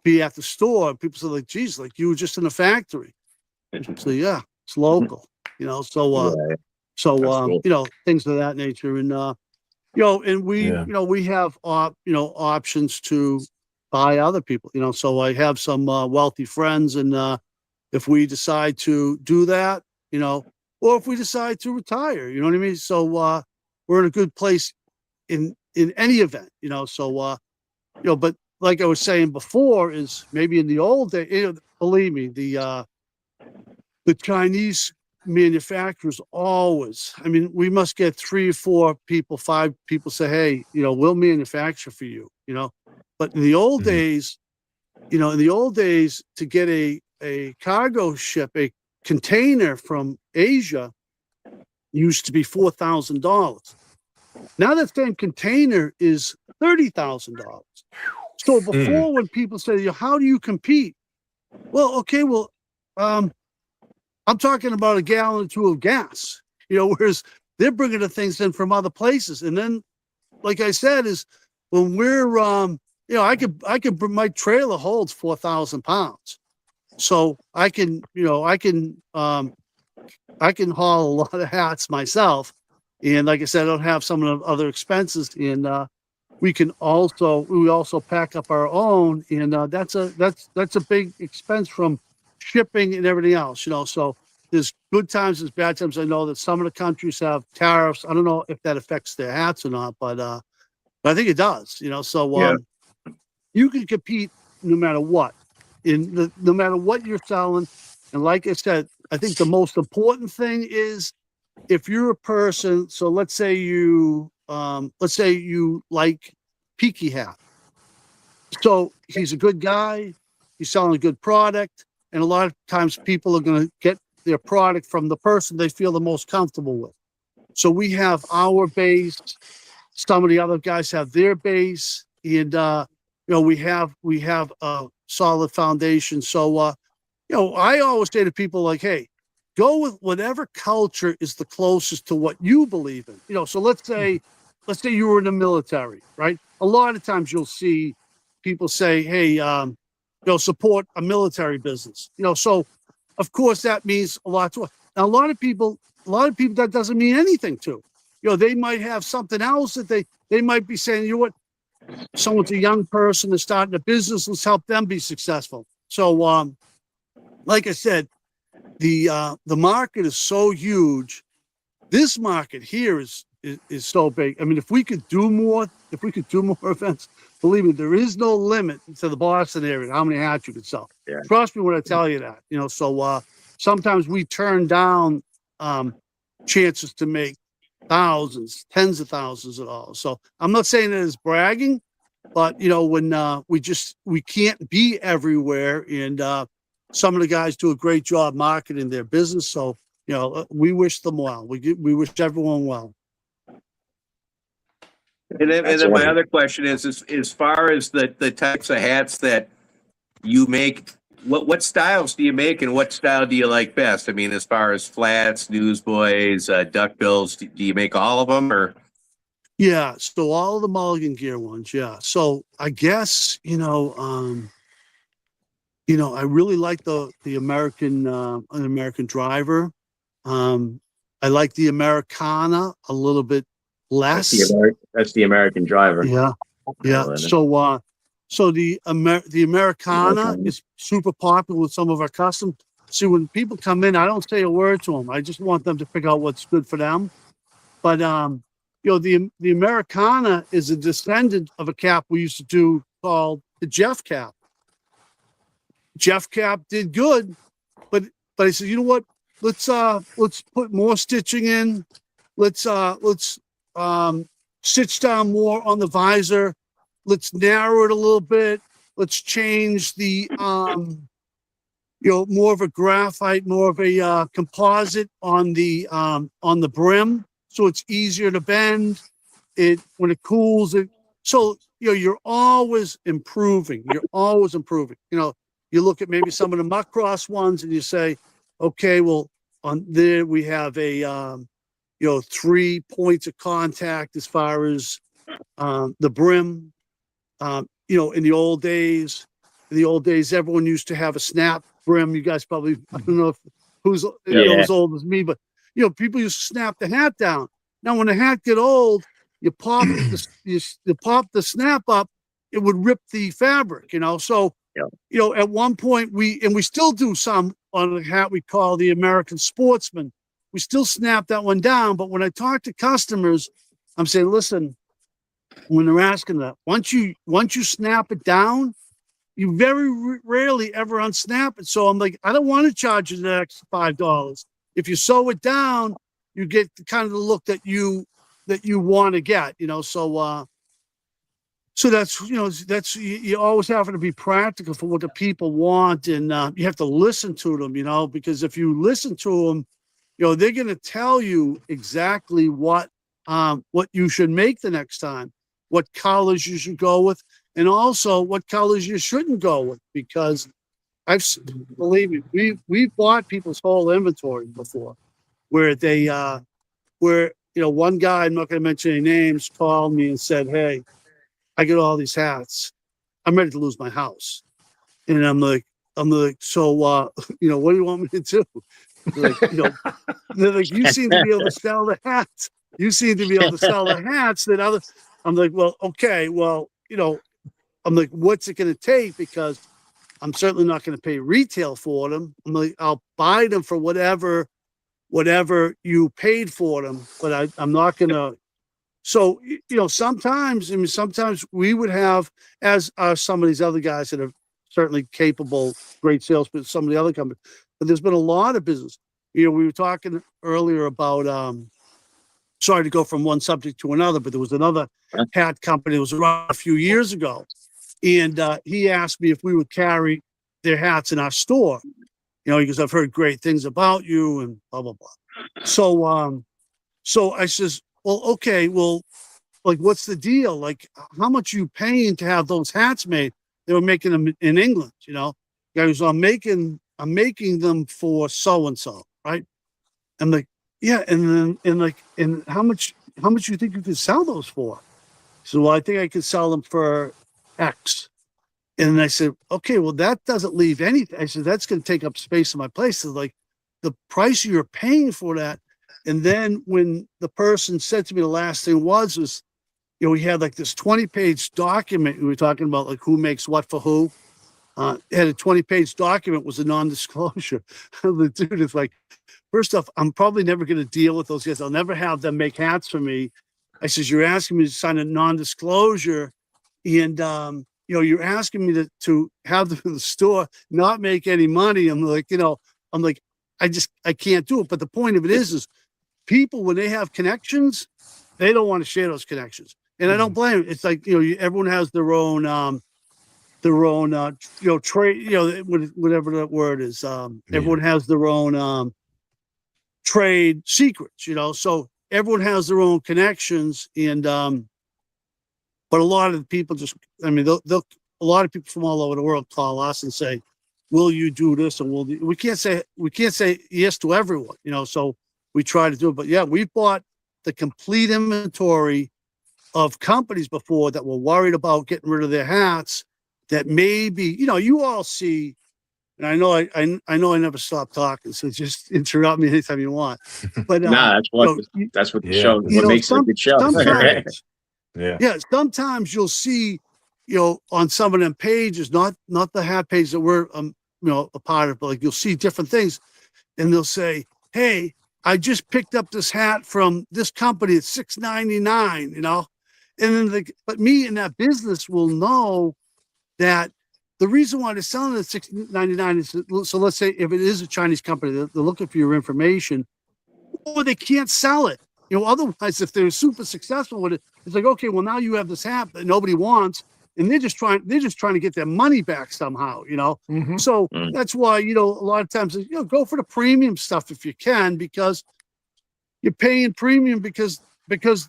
be at the store. People say, like, geez, like you were just in the factory. So yeah, it's local, cool. Things of that nature. And and we have options to buy other people, so I have some wealthy friends, and if we decide to do that, or if we decide to retire, you know what I mean? So we're in a good place in any event, so but like I was saying before, is maybe in the old days, believe me, the Chinese manufacturers always, I mean, we must get 3 or 4 people, 5 people say, hey, we'll manufacture for you, but in the old days, to get a cargo ship, a container from Asia used to be $4,000. Now that same container is $30,000. So before, when people say, how do you compete? Well, okay, I'm talking about a gallon or 2 of gas, whereas they're bringing the things in from other places. And then, like I said, is when we're, my trailer holds 4,000 pounds. So I can haul a lot of hats myself. And like I said, I don't have some of the other expenses. And we also pack up our own. And that's a big expense from shipping and everything else, so there's good times, there's bad times. I know that some of the countries have tariffs. I don't know if that affects their hats or not, but I think it does, so you can compete no matter what, no matter what you're selling. And like I said, I think the most important thing is if you're a person, so let's say you like Peaky Hat. So he's a good guy, he's selling a good product. And a lot of times people are going to get their product from the person they feel the most comfortable with. So we have our base. Some of the other guys have their base. And, we have a solid foundation. So, I always say to people like, hey, go with whatever culture is the closest to what you believe in. So let's say you were in the military, right? A lot of times you'll see people say, hey, support a military business, so of course that means a lot to us. Now, a lot of people that doesn't mean anything to, they might have something else that they might be saying, what, someone's a young person that's starting a business, let's help them be successful. So, like I said, the market is so huge. This market here is so big. I mean, if we could do more events, believe me, there is no limit to the Boston area, how many hats you could sell. Yeah. Trust me when I tell you that, so sometimes we turn down chances to make thousands, tens of thousands of dollars. So I'm not saying it as bragging, but when we can't be everywhere, and some of the guys do a great job marketing their business. So, we wish them well. We wish everyone well. And then my other question is as far as the types of hats that you make, what styles do you make, and what style do you like best? I mean, as far as flats, newsboys, duckbills, do you make all of them, or? Yeah, so all of the Mulligan gear ones, yeah. So I guess I really like the American driver. I like the Americana a little bit less. That's the American driver. Yeah. So the Americana is super popular with some of our customers. See, when people come in, I don't say a word to them. I just want them to figure out what's good for them. But the Americana is a descendant of a cap we used to do called the Jeff cap. Jeff cap did good, but I said, you know what? Let's put more stitching in. Let's stitch down more on the visor. Let's narrow it a little bit. Let's change the more of a graphite, more of a composite on the brim, so it's easier to bend. When it cools it. So you're always improving. You look at maybe some of the muck cross ones and you say, okay, well, on there we have a 3 points of contact as far as the brim. In the old days, everyone used to have a snap brim. You guys probably, I don't know if who's as old as me, but people used to snap the hat down. Now, when the hat get old, you pop you pop the snap up, it would rip the fabric. So at one point we still do some on a hat we call the American Sportsman. We still snap that one down, but when I talk to customers, I'm saying, listen, when they're asking that. Once you snap it down, you very rarely ever unsnap it. So I'm like, I don't want to charge you the extra $5. If you sew it down, you get kind of the look that you want to get, you know. So so that's, you know, that's, you always have to be practical for what the people want, and you have to listen to them, you know, because if you listen to them, you know, they're going to tell you exactly what you should make the next time, what colors you should go with, and also what colors you shouldn't go with, because believe me, we've bought people's whole inventory before, where they where, you know, one guy, I'm not going to mention any names, called me and said, "Hey, I get all these hats. I'm ready to lose my house." And I'm like, so, you know, what do you want me to do? They're like, you know, they're like, you seem to be able to sell the hats. You seem to be able to sell the hats that other. I'm like, well, okay, well, you know, I'm like, what's it going to take? Because I'm certainly not going to pay retail for them. I'm like, I'll buy them for whatever you paid for them, but I'm not going to. So, you know, sometimes we would have, as are some of these other guys that are certainly capable, great salesmen, some of the other companies, but there's been a lot of business. You know, we were talking earlier about, sorry to go from one subject to another, but there was another hat company that was around a few years ago. And he asked me if we would carry their hats in our store, you know, because I've heard great things about you and blah, blah, blah. So I says, well, okay, well, like, what's the deal? Like, how much you paying to have those hats made? They were making them in England, you know. Guys, I'm making them for so and so, right? I'm like, yeah, and how much you think you could sell those for? So, well, I think I could sell them for X. And I said, okay, well, that doesn't leave anything. I said, that's going to take up space in my place. So, like, the price you're paying for that. And then when the person said to me, the last thing was, you know, we had like this 20-page document. We were talking about like who makes what for who. It had a 20-page document, was a non-disclosure. The dude is like, first off, I'm probably never going to deal with those guys. I'll never have them make hats for me. I says, you're asking me to sign a non-disclosure, and you know, you're asking me to have the store not make any money. I'm like, you know, I can't do it. But the point of it is people, when they have connections, they don't want to share those connections. And I don't blame them. It's like, you know, everyone has their own, you know, trade, you know, whatever that word is. Everyone has their own trade secrets, you know, so everyone has their own connections. And, but a lot of the people just, I mean, a lot of people from all over the world call us and say, will you do this? And we can't say yes to everyone, you know, so we try to do it. But yeah, we bought the complete inventory of companies before that were worried about getting rid of their hats, that maybe, you know, you all see, and I know I never stop talking, so just interrupt me anytime you want. But that's what the show, what makes a good show. Sometimes, Yeah. Sometimes you'll see, you know, on some of them pages, not the hat page that we're you know, a part of, but like you'll see different things, and they'll say, hey, I just picked up this hat from this company at $6.99, you know, and then but me in that business will know that the reason why they're selling it at $6.99 is, so let's say if it is a Chinese company, they're looking for your information, or they can't sell it. You know, otherwise, if they're super successful with it, it's like, okay, well, now you have this hat that nobody wants, and they're just trying to get their money back somehow, you know. Mm-hmm. So that's why, you know, a lot of times, you know, go for the premium stuff if you can, because you're paying premium because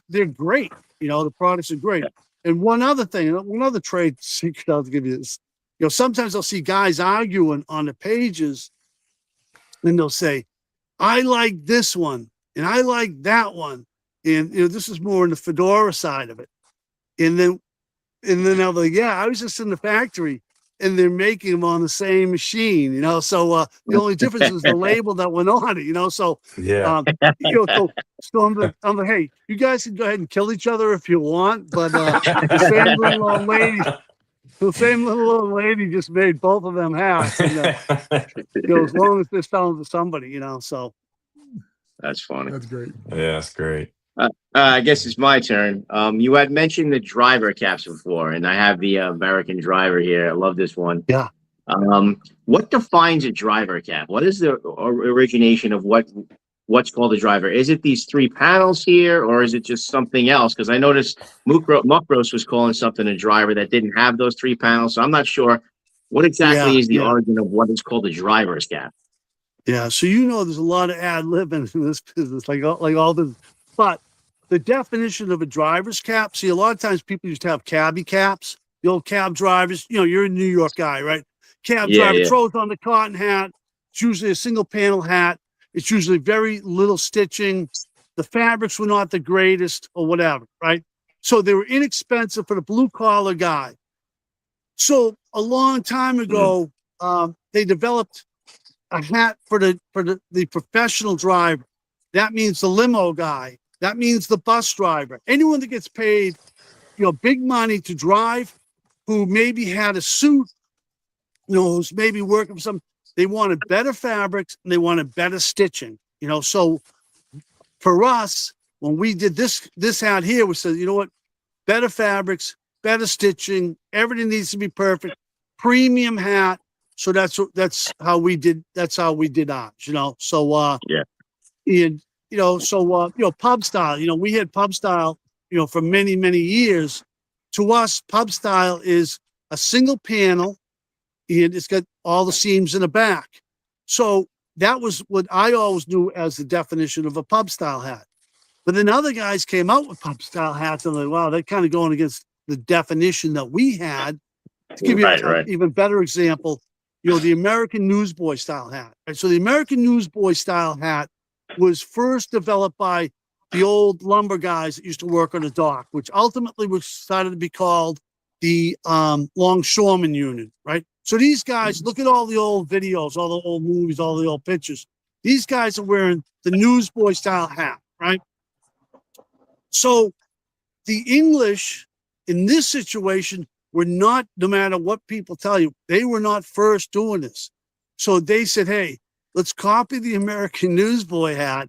they're great. You know, the products are great. And one other thing, one other trade secret I'll give you is, you know, sometimes I'll see guys arguing on the pages, and they'll say, I like this one and I like that one. And, you know, this is more in the fedora side of it. And then I'll be like, yeah, I was just in the factory and they're making them on the same machine, you know? So the only difference is the label that went on it, you know? So, you know, so I'm like, hey, you guys can go ahead and kill each other if you want, but the same little old lady just made both of them hats, and, you know, as long as they're selling to somebody, you know, so. That's funny. That's great. Yeah, that's great. I guess it's my turn. You had mentioned the driver caps before, and I have the American driver here. I love this one. Yeah. What defines a driver cap? What is the origination of what's called a driver? Is it these three panels here, or is it just something else? Because I noticed Muckros was calling something a driver that didn't have those three panels, so I'm not sure what exactly is the origin of what is called a driver's cap. Yeah, so there's a lot of ad libbing in this business, like all this, but the definition of a driver's cap. See, a lot of times people used to have cabbie caps. The old cab drivers. You're a New York guy, right? Cab driver throws on the cotton hat. It's usually a single panel hat. It's usually very little stitching. The fabrics were not the greatest or whatever, right? So they were inexpensive for the blue collar guy. So a long time ago, they developed a hat for the professional driver. That means the limo guy. That means the bus driver. Anyone that gets paid, big money to drive, who maybe had a suit, who's maybe working for some. They wanted better fabrics and they wanted better stitching. So for us, when we did this hat here, we said, what, better fabrics, better stitching, everything needs to be perfect, premium hat. So that's how we did. That's how we did ours. So and pub style. We had pub style. For many years. To us, pub style is a single panel, and it's got all the seams in the back. So that was what I always knew as the definition of a pub style hat. But then other guys came out with pub style hats, and like, wow, they're kind of going against the definition that we had. To give you an even better example, the American newsboy style hat. Right? So the American newsboy style hat was first developed by the old lumber guys that used to work on the dock, which ultimately was started to be called the Longshoreman Union, right? So these guys, look at all the old videos, all the old movies, all the old pictures. These guys are wearing the newsboy style hat, right? So the English in this situation were not, no matter what people tell you, they were not first doing this. So they said, hey, let's copy the American newsboy hat,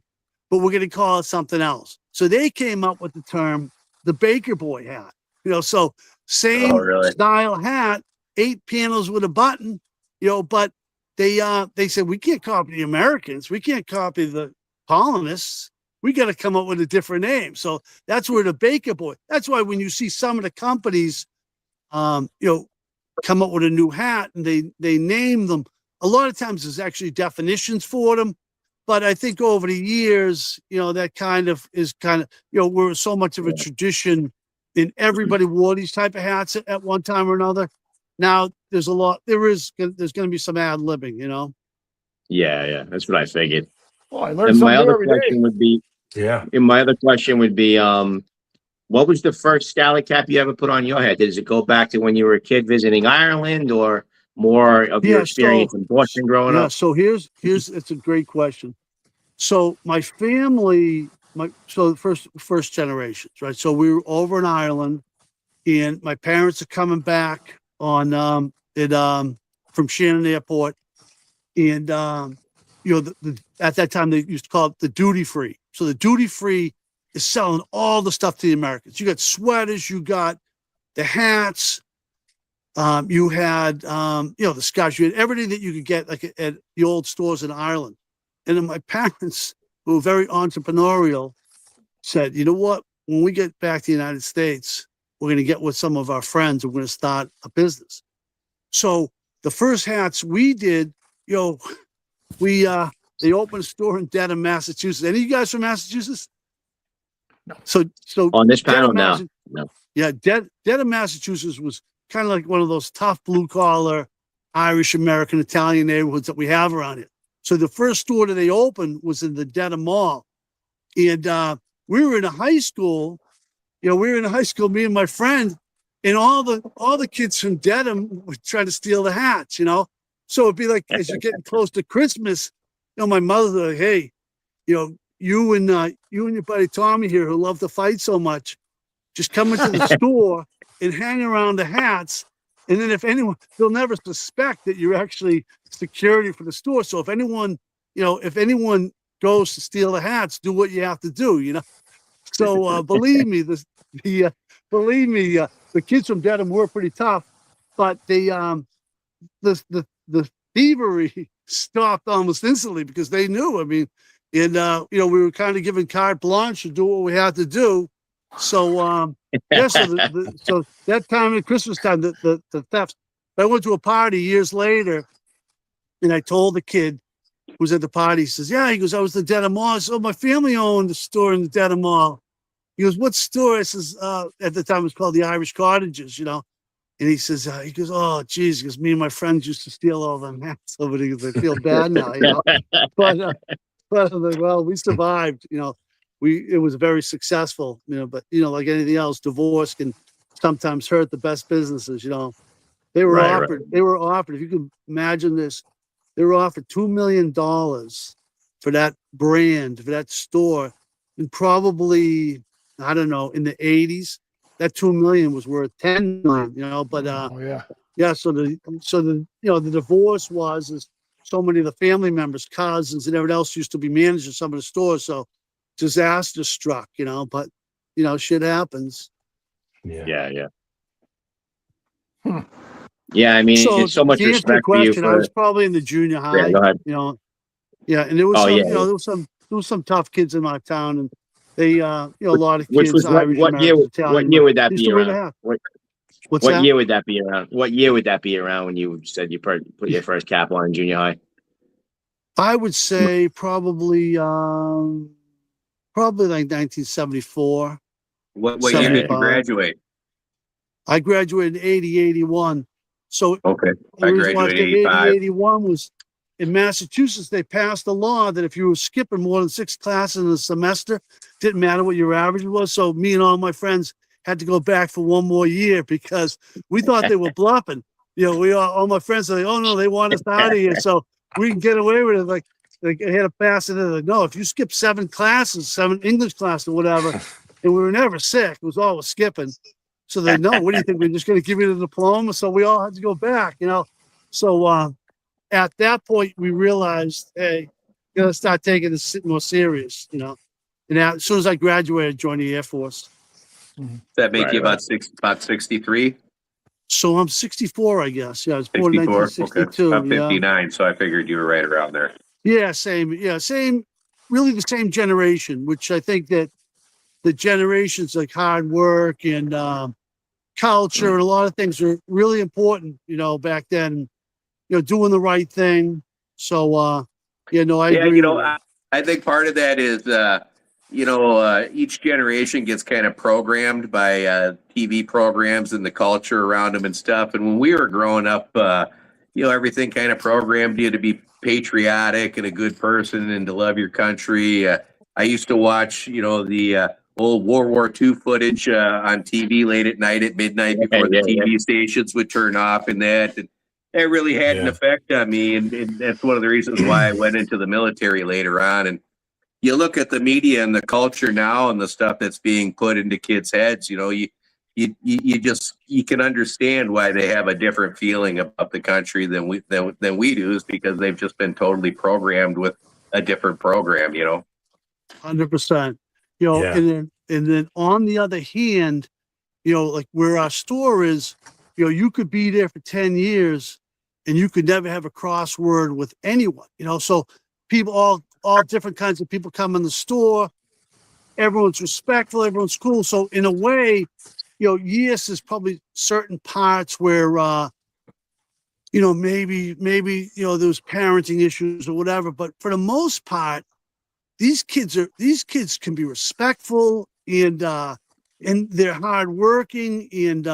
but we're going to call it something else. So they came up with the term, the Baker Boy hat. So same style hat, 8 panels with a button, but they said, we can't copy the Americans. We can't copy the colonists. We got to come up with a different name. So that's where the Baker Boy, that's why when you see some of the companies, come up with a new hat and they name them, a lot of times there's actually definitions for them. But I think over the years, that kind of is we're so much of a tradition, and everybody wore these type of hats at one time or another. Now there's going to be some ad libbing, Yeah, that's what I figured. Oh, I learned something every day. My other question would be, what was the first scallop cap you ever put on your head? Does it go back to when you were a kid visiting Ireland, or more of your experience in Boston growing up? So here's it's a great question. So my family, first generations, right? So we were over in Ireland, and my parents are coming back on from Shannon Airport, and at that time they used to call it the duty free. So the duty free is selling all the stuff to the Americans. You got sweaters, you got the hats, you had the scarves, you had everything that you could get like at the old stores in Ireland. And then my parents, who were very entrepreneurial, said, you know what, when we get back to the United States, we're going to get with some of our friends and we're going to start a business. So the first hats we did, they opened a store in Dedham, Massachusetts. Any of you guys from Massachusetts? No. So on this panel now. No. Yeah, Dedham, Massachusetts was kind of like one of those tough blue collar Irish, American, Italian neighborhoods that we have around here. So the first store that they opened was in the Dedham Mall. And we were in a high school, me and my friend, and all the kids from Dedham would try to steal the hats, So it'd be like, as you're getting close to Christmas, my mother's like, hey, you and your buddy Tommy here, who love to fight so much, just come into the store and hang around the hats. And then if anyone, they'll never suspect that you're actually security for the store. So if anyone goes to steal the hats, do what you have to do, So believe me, the kids from Dedham were pretty tough, but the thievery stopped almost instantly because they knew. I mean, and we were kind of given carte blanche to do what we had to do. So yeah, so that time at Christmas time, the theft. I went to a party years later, and I told the kid who was at the party, he says, "Yeah," he goes, "I was in the Dedham Mall." I said, "Oh, my family owned the store in the Dedham Mall." He goes, "What store?" I says, "At the time it was called the Irish Cottages, you know." And he says, he goes, "Oh, geez," because me and my friends used to steal all them hats over there. I feel bad now, you know. But I'm like, well, we survived, you know. It was very successful, you know. But you know, like anything else, divorce can sometimes hurt the best businesses, you know. They were offered. They were offered. If you can imagine this, they were offered $2 million for that brand, for that store, and probably I don't know in the '80s. That $2 million was worth $10 million, you know. But yeah. So the the divorce is so many of the family members, cousins, and everyone else used to be managing some of the stores. So disaster struck, you know. But you know, shit happens. Yeah. Yeah, I mean, So it's so much to answer your respect for you question, I was probably in the junior high. Yeah, go ahead. You know, yeah, and there was Oh, some, yeah. you know, there was some tough kids in my town, and they, you know, a lot of Which kids, was Irish what year? Americans, Italian. What year would that used be to wear the around? hat. What What's what that? year would that be around? What year would that be around when you said you put your first cap on in junior high? I would say probably like 1974. What year did you 75. graduate? I graduated in 81. So Okay, the I reason why I graduated said 85. 81 was in Massachusetts, they passed a law that if you were skipping more than 6 classes in a semester, didn't matter what your average was. So me and all my friends had to go back for one more year because we thought they were bluffing. You know, all my friends are like, "Oh no, they want us out of here, so we can get away with it." Like I had to pass it. Like, no, if you skip 7 classes, 7 English classes or whatever, and we were never sick, it was always skipping. So they know, what do you think? We're just going to give you the diploma? So we all had to go back, you know. So at that point, we realized, hey, you got to start taking this more serious, you know. And as soon as I graduated, I joined the Air Force. Does that make you about 63? So I'm 64, I guess. Yeah, I was born in 64? Okay. 1962. I'm Yeah. 59, so I figured you were right around there. Yeah, same. Yeah, same. Really the same generation, which I think that the generations like hard work and culture and a lot of things are really important, you know, back then, you know, doing the right thing. So, I agree. You know, I think part of that is, each generation gets kind of programmed by TV programs and the culture around them and stuff. And when we were growing up, everything kind of programmed you to be patriotic and a good person and to love your country. I used to watch, the old World War II footage on TV late at night at midnight before the TV stations would turn off and that. And it really had an effect on me. And that's one of the reasons why I went into the military later on. And you look at the media and the culture now and the stuff that's being put into kids' heads, you can understand why they have a different feeling about the country than we do, is because they've just been totally programmed with a different program, 100%. And then on the other hand, like where our store is, you could be there for 10 years and you could never have a crossword with anyone, so people, all different kinds of people come in the store. Everyone's respectful, everyone's cool. So in a way, yes, there's probably certain parts where, maybe, there's parenting issues or whatever, but for the most part, these kids can be respectful and they're hardworking. And,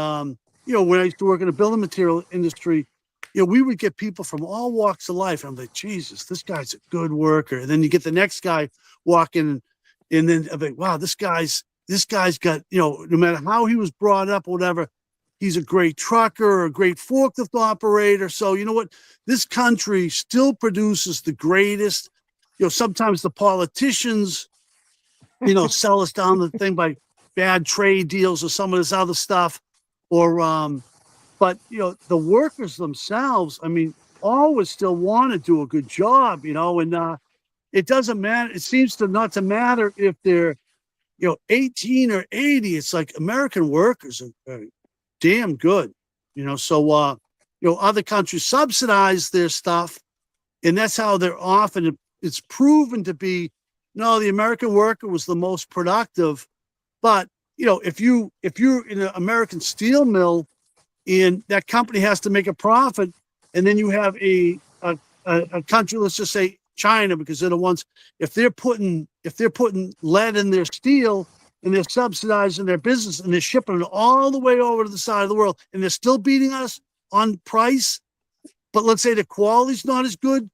when I used to work in the building material industry, we would get people from all walks of life. I'm like, Jesus, this guy's a good worker. And then you get the next guy walking, and then I'm like, wow, this guy's got, no matter how he was brought up or whatever, he's a great trucker or a great forklift operator. So you know what? This country still produces the greatest. Sometimes the politicians, sell us down the thing by bad trade deals or some of this other stuff, or but the workers themselves, I mean, always still want to do a good job, and it doesn't matter. It seems to not to matter if they're 18 or 80, it's like American workers are damn good, so, other countries subsidize their stuff, and that's how they're often, it's proven to be, no, the American worker was the most productive. But, if you're in an American steel mill and that company has to make a profit, and then you have a country, let's just say China, because they're the ones, if they're putting lead in their steel and they're subsidizing their business and they're shipping it all the way over to the side of the world and they're still beating us on price, but let's say the quality's not as good,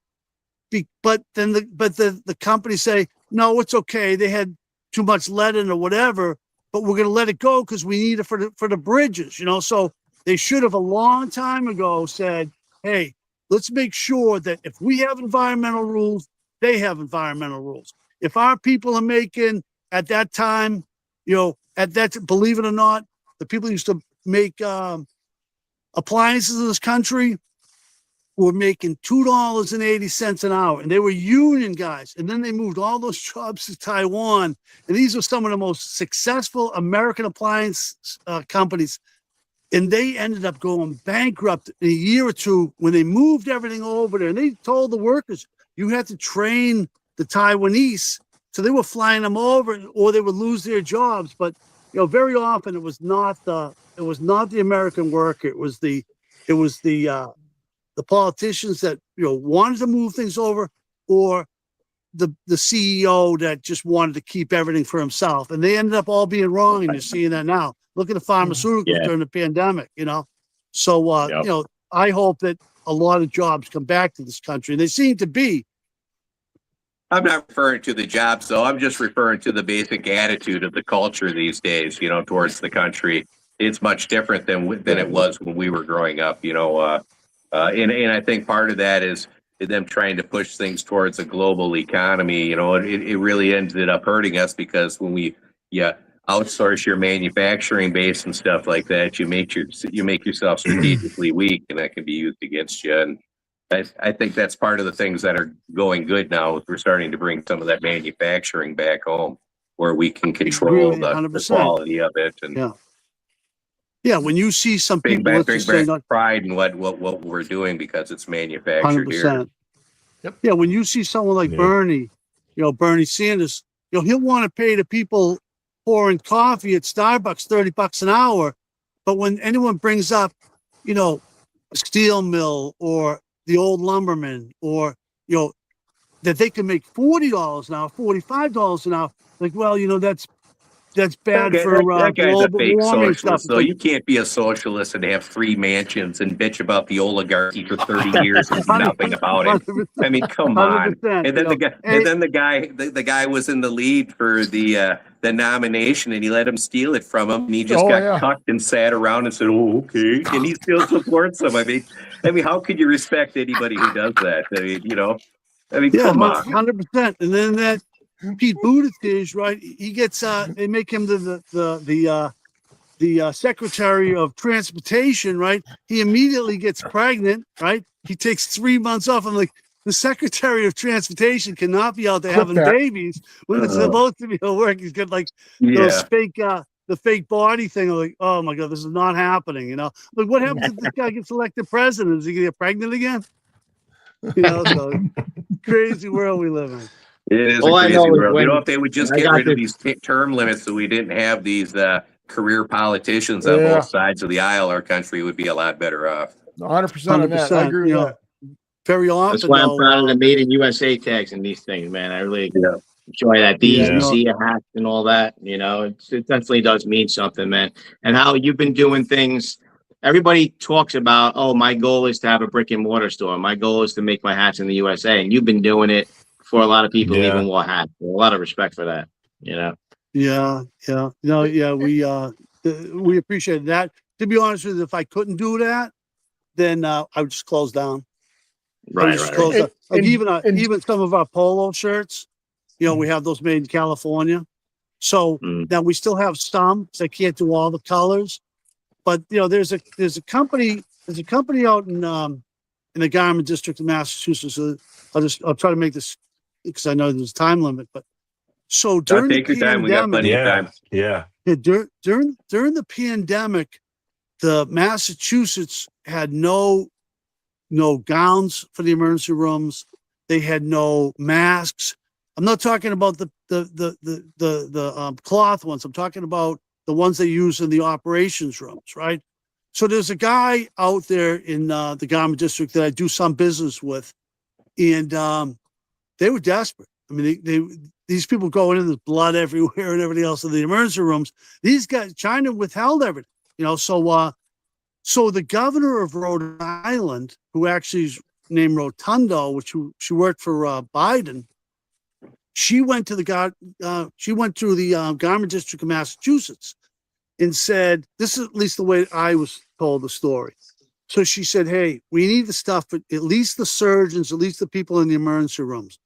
but then the companies say, no, it's okay, they had too much lead in or whatever, but we're going to let it go because we need it for the bridges, so they should have a long time ago said, hey, let's make sure that if we have environmental rules, they have environmental rules. If our people are making at that time, believe it or not, the people who used to make appliances in this country were making $2.80 an hour, and they were union guys. And then they moved all those jobs to Taiwan, and these are some of the most successful American appliance companies. And they ended up going bankrupt in a year or two when they moved everything over there. And they told the workers, you had to train the Taiwanese. So they were flying them over, or they would lose their jobs. But very often it was not the American worker. It was the politicians that wanted to move things over, or the CEO that just wanted to keep everything for himself. And they ended up all being wrong, and you're seeing that now. Look at the pharmaceuticals during the pandemic, So, I hope that a lot of jobs come back to this country. And they seem to be. I'm not referring to the jobs, though. I'm just referring to the basic attitude of the culture these days, towards the country. It's much different than it was when we were growing up, and I think part of that is them trying to push things towards a global economy. It really ended up hurting us because when outsource your manufacturing base and stuff like that, you make yourself strategically weak, and that can be used against you. And I think that's part of the things that are going good now. We're starting to bring some of that manufacturing back home, where we can control the quality of it. And when you see some people bring back pride in what we're doing because it's manufactured 100%. Here. Yep. Yeah, when you see someone like Bernie, Bernie Sanders, he'll want to pay the people pouring coffee at Starbucks $30 an hour, but when anyone brings up, a steel mill or the old lumberman, or that they can make $40 an hour, $45 an hour, like, well, that's bad for that guy's a global fake warming socialist. stuff. So you can't be a socialist and have 3 mansions and bitch about the oligarchy for 30 years and do nothing about it. I mean, come on. And then the guy was in the lead for the nomination, and he let him steal it from him, and he just got cucked and sat around and said, "Oh, okay," and he still supports him. I mean, how could you respect anybody who does that? Come on, 100%. And then that Pete Buttigieg, right? He gets they make him the Secretary of Transportation, right? He immediately gets pregnant, right? He takes 3 months off. I'm like, the Secretary of Transportation cannot be out there having babies when it's supposed to be at work. He's got those fake the fake body thing. I'm like, oh my God, this is not happening. Like, what happens if this guy gets elected president? Is he gonna get pregnant again? So crazy world we live in. It is a crazy world. If they would just get rid of these term limits so we didn't have these career politicians on both sides of the aisle, our country would be a lot better off. 100% on that. I agree with that. Very often. That's why I'm proud of the Made in USA tags and these things, man. I really enjoy that. DEC hats and all that. It definitely does mean something, man. And how you've been doing things. Everybody talks about, oh, my goal is to have a brick and mortar store. My goal is to make my hats in the USA. And you've been doing it for a lot of people, even wore hats. A lot of respect for that, we appreciate that. To be honest with you, if I couldn't do that, then I would just close down. Right. Like even some of our polo shirts, we have those made in California. So now we still have some. So I can't do all the colors, but there's a company out in the Garment District of Massachusetts. So I'll try to make this because I know there's a time limit, but So during take the your time. We got pandemic, plenty of time. Yeah. during the pandemic, the Massachusetts had no gowns for the emergency rooms. They had no masks. I'm not talking about the cloth ones. I'm talking about the ones they use in the operations rooms, right? So there's a guy out there in the garment district that I do some business with, and they were desperate. I mean, these people going in, there's blood everywhere and everything else in the emergency rooms. These guys, China withheld everything, so the governor of Rhode Island, who actually is named Rotundo, she worked for Biden, she went to the garment district of Massachusetts and said, this is at least the way I was told the story. So she said, hey, we need the stuff, but at least the surgeons, at least the people in the emergency rooms.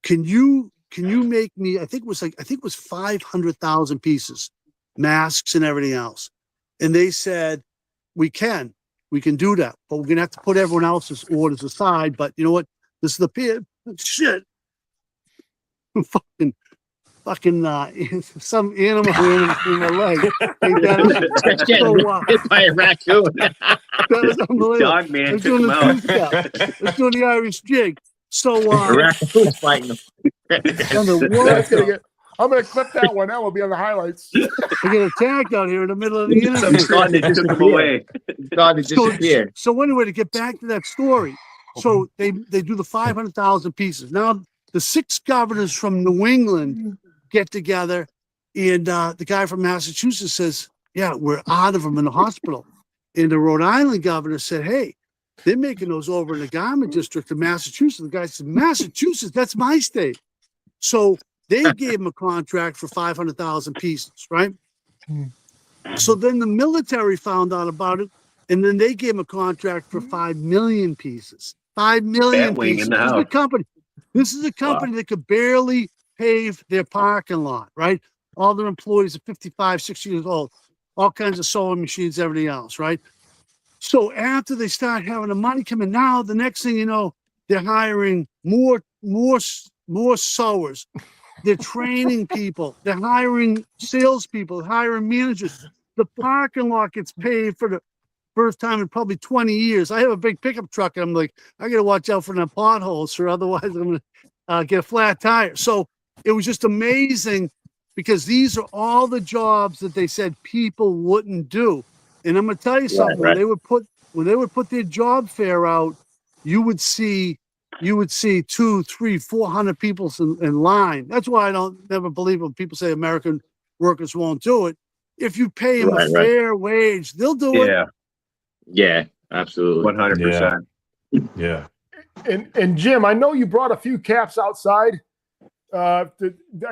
Can you make me, I think it was 500,000 pieces, masks and everything else. And they said, we can do that, but we're going to have to put everyone else's orders aside. But you know what? This is the shit. Fucking some animal ran through my leg. Hey, Hit by a raccoon. that was unbelievable. Dog man Let's took do him out. Let's do the Irish jig. So A raccoon's fighting him. I'm gonna clip that one. That will be on the highlights. We get attacked out here in the middle of the interview. Starting to Took him disappear. away. Starting to disappear. So anyway, to get back to that story, so they do the 500,000 pieces. Now the 6 governors from New England get together, and the guy from Massachusetts says, "Yeah, we're out of them in the hospital." And the Rhode Island governor said, "Hey, they're making those over in the garment district of Massachusetts." The guy said, "Massachusetts, that's my state." So they gave him a contract for 500,000 pieces, right? So then the military found out about it, and then they gave him a contract for 5 million pieces. 5 million Batwing in pieces. the house. This is a company that could barely pave their parking lot, right? All their employees are 55, 60 years old, all kinds of sewing machines, everything else, right? So after they start having the money coming, now the next thing you know, they're hiring more sewers. They're training people. They're hiring salespeople, hiring managers. The parking lot gets paved for the first time in probably 20 years. I have a big pickup truck, and I'm like, I got to watch out for the potholes, or otherwise I'm going to get a flat tire. So it was just amazing, because these are all the jobs that they said people wouldn't do. And I'm going to tell you something. Right. When they would put their job fair out, you would see 200, 300, 400 people in line. That's why I don't never believe when people say American workers won't do it. If you pay them a fair wage, they'll do it. Yeah, absolutely. 100%. Yeah. And Jim, I know you brought a few caps outside. I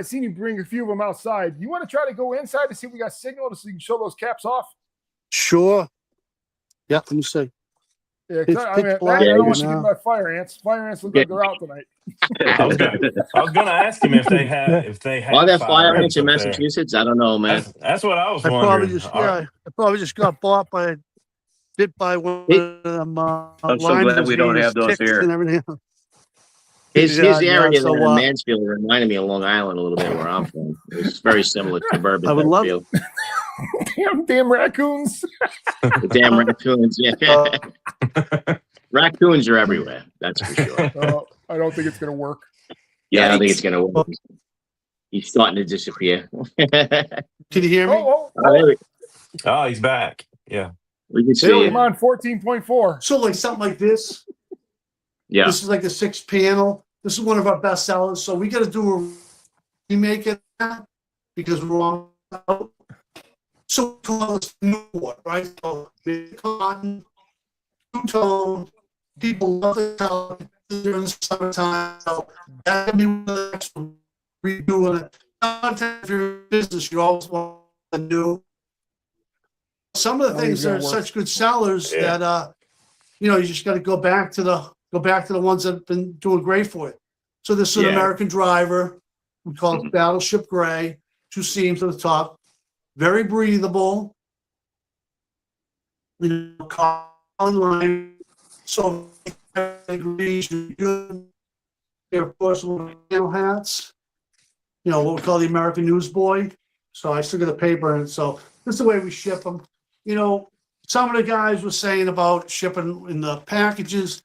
seen you bring a few of them outside. You want to try to go inside to see if we got signal so you can show those caps off? Sure. Yeah, let me see. Yeah, It's I pitch don't black want to now. get my fire ants. Fire ants look like they're out tonight. I was gonna ask him if they had Are there fire fire ants ants in up there. Massachusetts? I don't know, man. That's what I was I wondering. probably just got bit by one of them. I'm so glad we don't have those here. And everything else. His Yeah, area so, there in Mansfield reminded me of Long Island a little bit, where I'm from. It's very similar to suburban. I would love Mansfield. Damn raccoons. The damn raccoons, yeah. Raccoons are everywhere, that's for sure. I don't think it's going to work. Yeah, I don't think it's going to work. He's starting to disappear. Can you hear me? Oh, he's back. Yeah. We can see Hey, it. I'm on 14.4. So like something like this. Yeah. This is like the 6 panel. This is one of our best sellers. So we got to do a remake it because we're on. So call this new one, right? So cotton, two-tone. People love the color during the summertime. So that can be one of the next one. Redoing it. Sometimes if you're in business, you always want to do. Some of the things are such good sellers that you just got to go back to the ones that have been doing great for you. So this is an American driver. We call it Battleship Gray. 2 seams at the top. Very breathable. Online. So degrees, good. Of course, little hats. what we call the American newsboy. So I still get the paper, and so this is the way we ship them. Some of the guys were saying about shipping in the packages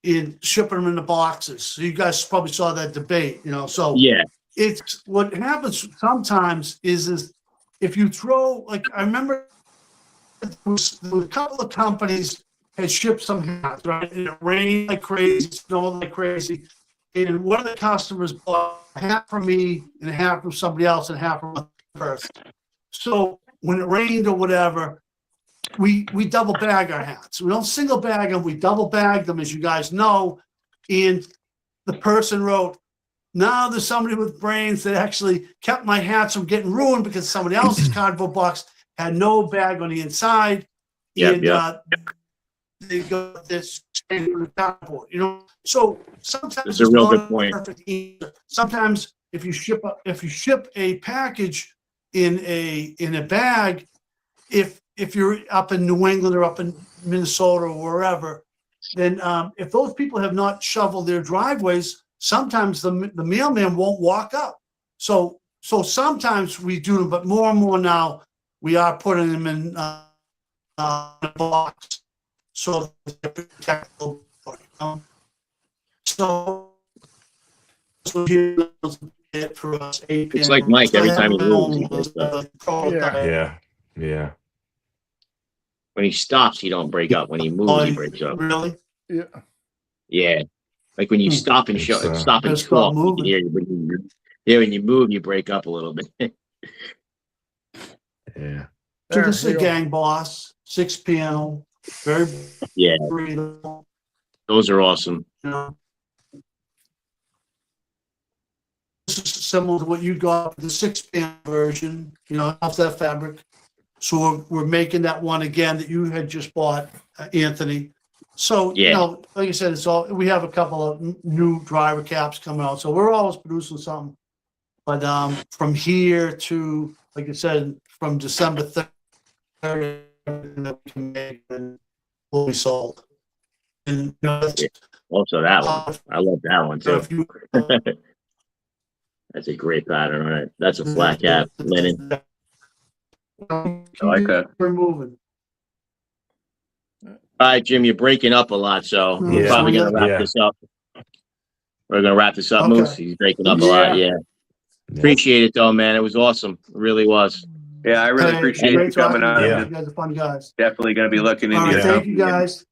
and shipping them in the boxes. So you guys probably saw that debate, so Yeah. it's what happens sometimes is if you throw, like, I remember there was a couple of companies had shipped some hats, right? And it rained like crazy, snowed like crazy. And one of the customers bought a hat from me and a hat from somebody else and a hat from a person. So when it rained or whatever, we double bag our hats. We don't single bag them, we double bag them, as you guys know. And the person wrote, now there's somebody with brains that actually kept my hats from getting ruined because somebody else's cardboard box had no bag on the inside. Yep. They got this cardboard, So sometimes That's a real good point. Sometimes if you ship a package in a bag, if you're up in New England or up in Minnesota or wherever, then if those people have not shoveled their driveways, sometimes the mailman won't walk up. So sometimes we do them, but more and more now we are putting them in a box so they're protectable. So here's it for us. It's like Mike every time he moves. Yeah. When he stops, he don't break up. When he moves, he breaks up. Really? Yeah. Yeah. Like when you stop and It's, stop and Just stop talk, you can hear you. When you move, you break up a little bit. Yeah. So this is There a you go. gang boss, 6 piano, very Yeah, breathable, those are awesome. This is similar to what you got, the 6 piano version, off that fabric. So we're making that one again that you had just bought, Anthony. So, Yeah. like I said, we have a couple of new driver caps coming out. So we're always producing something. But from here to, like I said, from December 3rd, that we can make and will be sold. And that's, Also, that one. I love that one so too. if you, That's a great pattern, right? That's a flat cap linen. I like that. We're moving. All right, Jim, you're breaking up a lot, so we're Yeah. probably gonna wrap Yeah. this up. We're gonna wrap this up, Okay. Moose. He's breaking up a lot. Yeah. Appreciate it though, man. It was awesome. It really was. Yeah, I really Hey, appreciate great you coming talking to on. you. You guys are fun guys. Definitely going to be looking All into right, your thank you company and guys.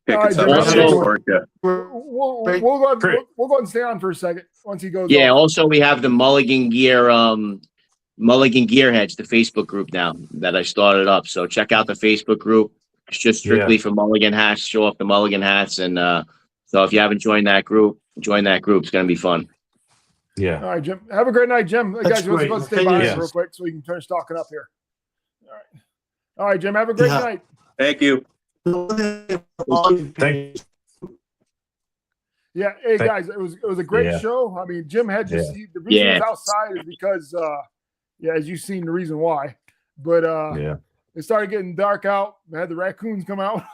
picking All right, some Jim, up Also- for you. We'll go ahead and stay on for a second once he goes. Yeah. off. Also, we have the Mulligan Gearheads, the Facebook group now that I started up. So check out the Facebook group. It's just strictly for Mulligan hats. Show off the Mulligan hats, and so if you haven't joined that group, join that group. It's gonna be fun. Yeah. All right, Jim. Have a great night, Jim. Hey, That's guys, let's great. go stay Thank by you. us real quick so we can finish talking up here. All right, Jim. Have a great Yeah. night. Thank you. Thank Yeah. Hey, Thank- guys, it was a great Yeah. show. I mean, Jim had just the reason Yeah. he was outside is because as you've seen the reason why. But Yeah. it started getting dark out. I had the raccoons come out.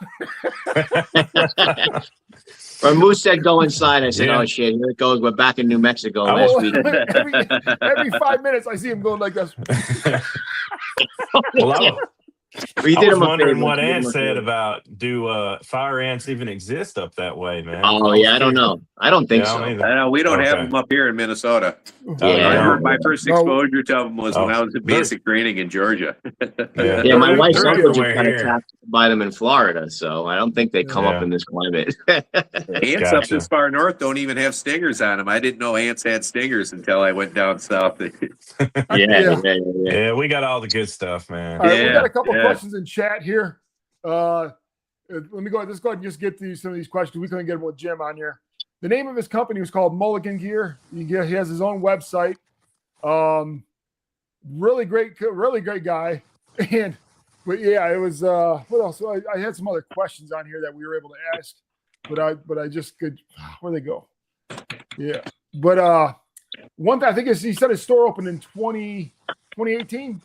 When Moose said go inside, I said, Yeah. "Oh shit, here it goes. We're back in New Mexico I last will- week." every 5 minutes I see him going like this. Well, We I did was him a wondering favor. what We did him Ant a said favor. about do fire ants even exist up that way, man? Oh yeah, I don't know. I don't think Yeah, I so. don't either. I know we don't have Okay. them up here in Minnesota. Yeah. I remember my first No. exposure to them was when Oh. I was in basic training in Georgia. Yeah, my They're- wife's they're uncle just everywhere got here. attacked by them in Florida, so I don't think they come up Yeah. in this climate. Ants up Gotcha. this far north don't even have stingers on them. I didn't know ants had stingers until I went down south. Yeah. Yeah, we got all the good stuff, man. All right, we Yeah, got a couple yeah. questions in chat here. Let me go. Let's go ahead and just get through some of these questions. We couldn't get them with Jim on here. The name of his company was called Mulligan Gear. He has his own website. Really great guy. But yeah, it was. What else? I had some other questions on here that we were able to ask, but I just could. Where they go? Yeah, but one thing I think is he said his store opened in 2018.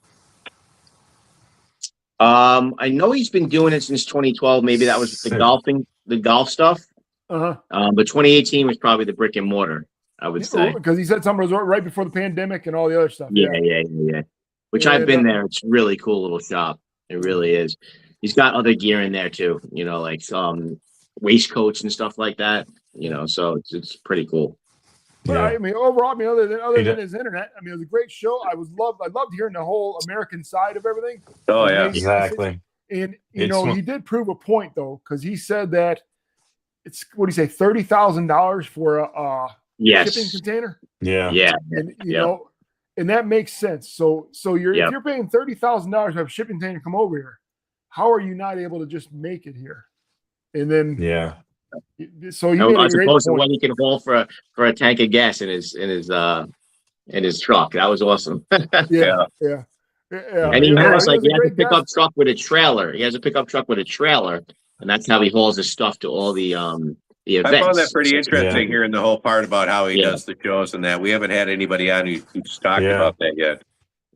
I know he's been doing it since 2012. Maybe that was the golf stuff. Uh-huh. But 2018 was probably the brick and mortar. I would say. Because he said something was right before the pandemic and all the other stuff. Yeah. Which Yeah, I've been there. It's really cool little shop. It really is. He's got other gear in there too, like some waistcoats and stuff like that, so it's pretty cool. But I mean, overall, other than his internet, it was a great show. I loved hearing the whole American side of everything. Oh, yeah. Exactly. And, he did prove a point, though, because he said that it's, what do you say, $30,000 for a shipping container? Yeah. Yeah. And, and that makes sense. So if you're paying $30,000 to have a shipping container come over here, how are you not able to just make it here? And then, so you as opposed to what he can haul for a tank of gas in his truck. That was awesome. Yeah. And he has a pickup truck with a trailer. He has a pickup truck with a trailer, and that's how he hauls his stuff to all the events. I found that pretty interesting hearing the whole part about how he does the shows and that. We haven't had anybody on who's talked about that yet.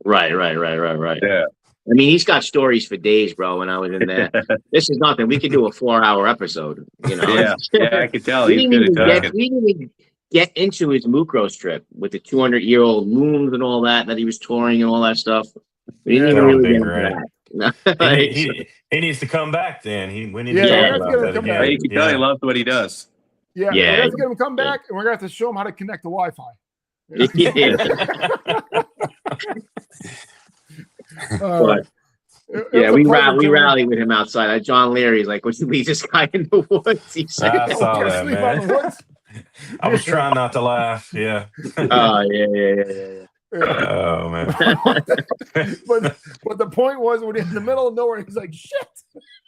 Right. Yeah. I mean, he's got stories for days, bro. When I was in there, this is nothing. We could do a 4-hour episode. Yeah, I could tell. He's good at talking. We didn't even get into his Mucros trip with the 200-year-old looms and all that he was touring and all that stuff. We didn't even really get into that. He needs to come back then. We need to talk about that again. You can tell he loves what he does. Yeah. We have to get him come back, and we're going to have to show him how to connect to Wi-Fi. We rally with him outside. John Leary's like, "Would you leave this guy in the woods?" He said, I saw that, man. I was trying not to laugh. Yeah. Oh yeah. Oh man. but the point was, when he's in the middle of nowhere, he's like, "Shit."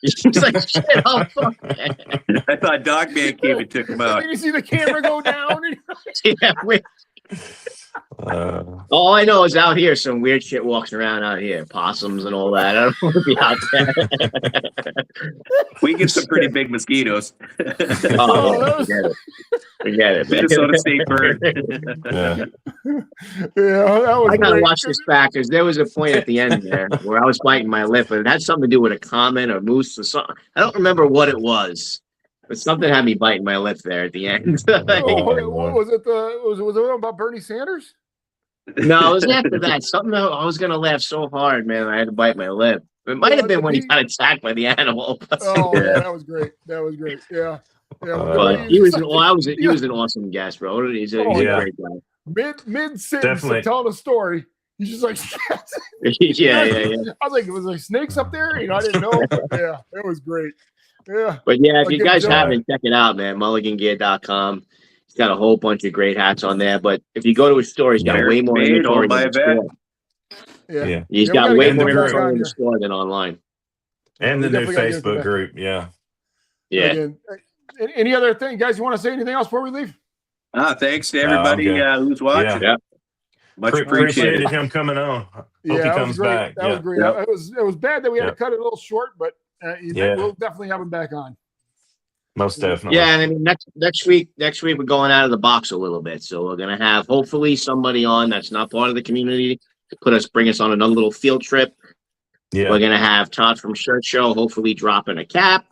He's like, "Shit, oh fuck." I thought Dogman came and took him out. You see the camera go down. All I know is out here, some weird shit walks around out here, possums and all that. I don't want to be out there. We get some pretty big mosquitoes. Forget it, man. Minnesota State bird. That was I gotta great. watch this back because there was a point at the end there where I was biting my lip, and it had something to do with a comment or moose or something. I don't remember what it was. But something had me biting my lip there at the end. Was it about Bernie Sanders? No, it was after that. Something I was gonna laugh so hard, man. I had to bite my lip. It might have been when he got attacked by the animal. That was great. Yeah. But he was an awesome guest, bro. He's a great guy. Mid sentence telling a story. He's just like, yeah. I was like, was there snakes up there? I didn't know. Yeah, it was great. Yeah. But if you guys haven't, check it out, man. MulliganGear.com. He's got a whole bunch of great hats on there. But if you go to his store, he's got way more inventory in the store. Yeah. He's got way more inventory in the store than online. And the new Facebook group. Yeah. Again, any other thing, guys? You want to say anything else before we leave? Thanks to everybody who's watching. Yeah. Much appreciated him coming on. Hope he comes back. That was great. It was bad that we had to cut it a little short, but we'll definitely have him back on. Most definitely. Yeah, and I mean next week we're going out of the box a little bit, so we're gonna have hopefully somebody on that's not part of the community to bring us on another little field trip. Yeah, we're gonna have Todd from Shirt Show hopefully dropping a cap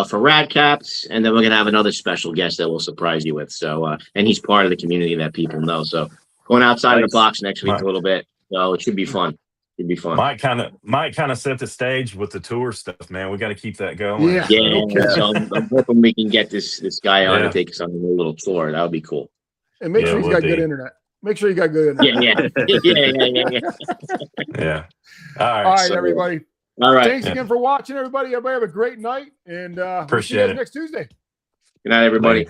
for Rad Caps, and then we're gonna have another special guest that we'll surprise you with. So and he's part of the community that people know. So going outside of the box next week a little bit, so it should be fun. It'd be fun. Might kind of set the stage with the tour stuff, man. We got to keep that going. Yeah. So I'm hoping we can get this guy on to take us on a little tour. That would be cool. And make sure he's got good internet. Make sure you got good internet. Yeah. All right, everybody. All right. Thanks again for watching, everybody. Everybody have a great night, and we'll see you guys next Tuesday. Good night, everybody.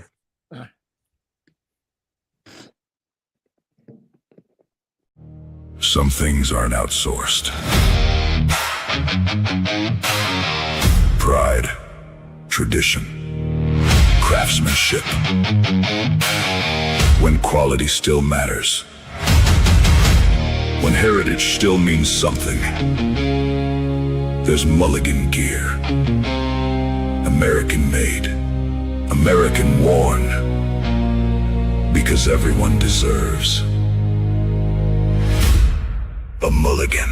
Some things aren't outsourced. Pride, tradition, craftsmanship. When quality still matters. When heritage still means something. There's Mulligan gear. American made. American worn. Because everyone deserves a Mulligan.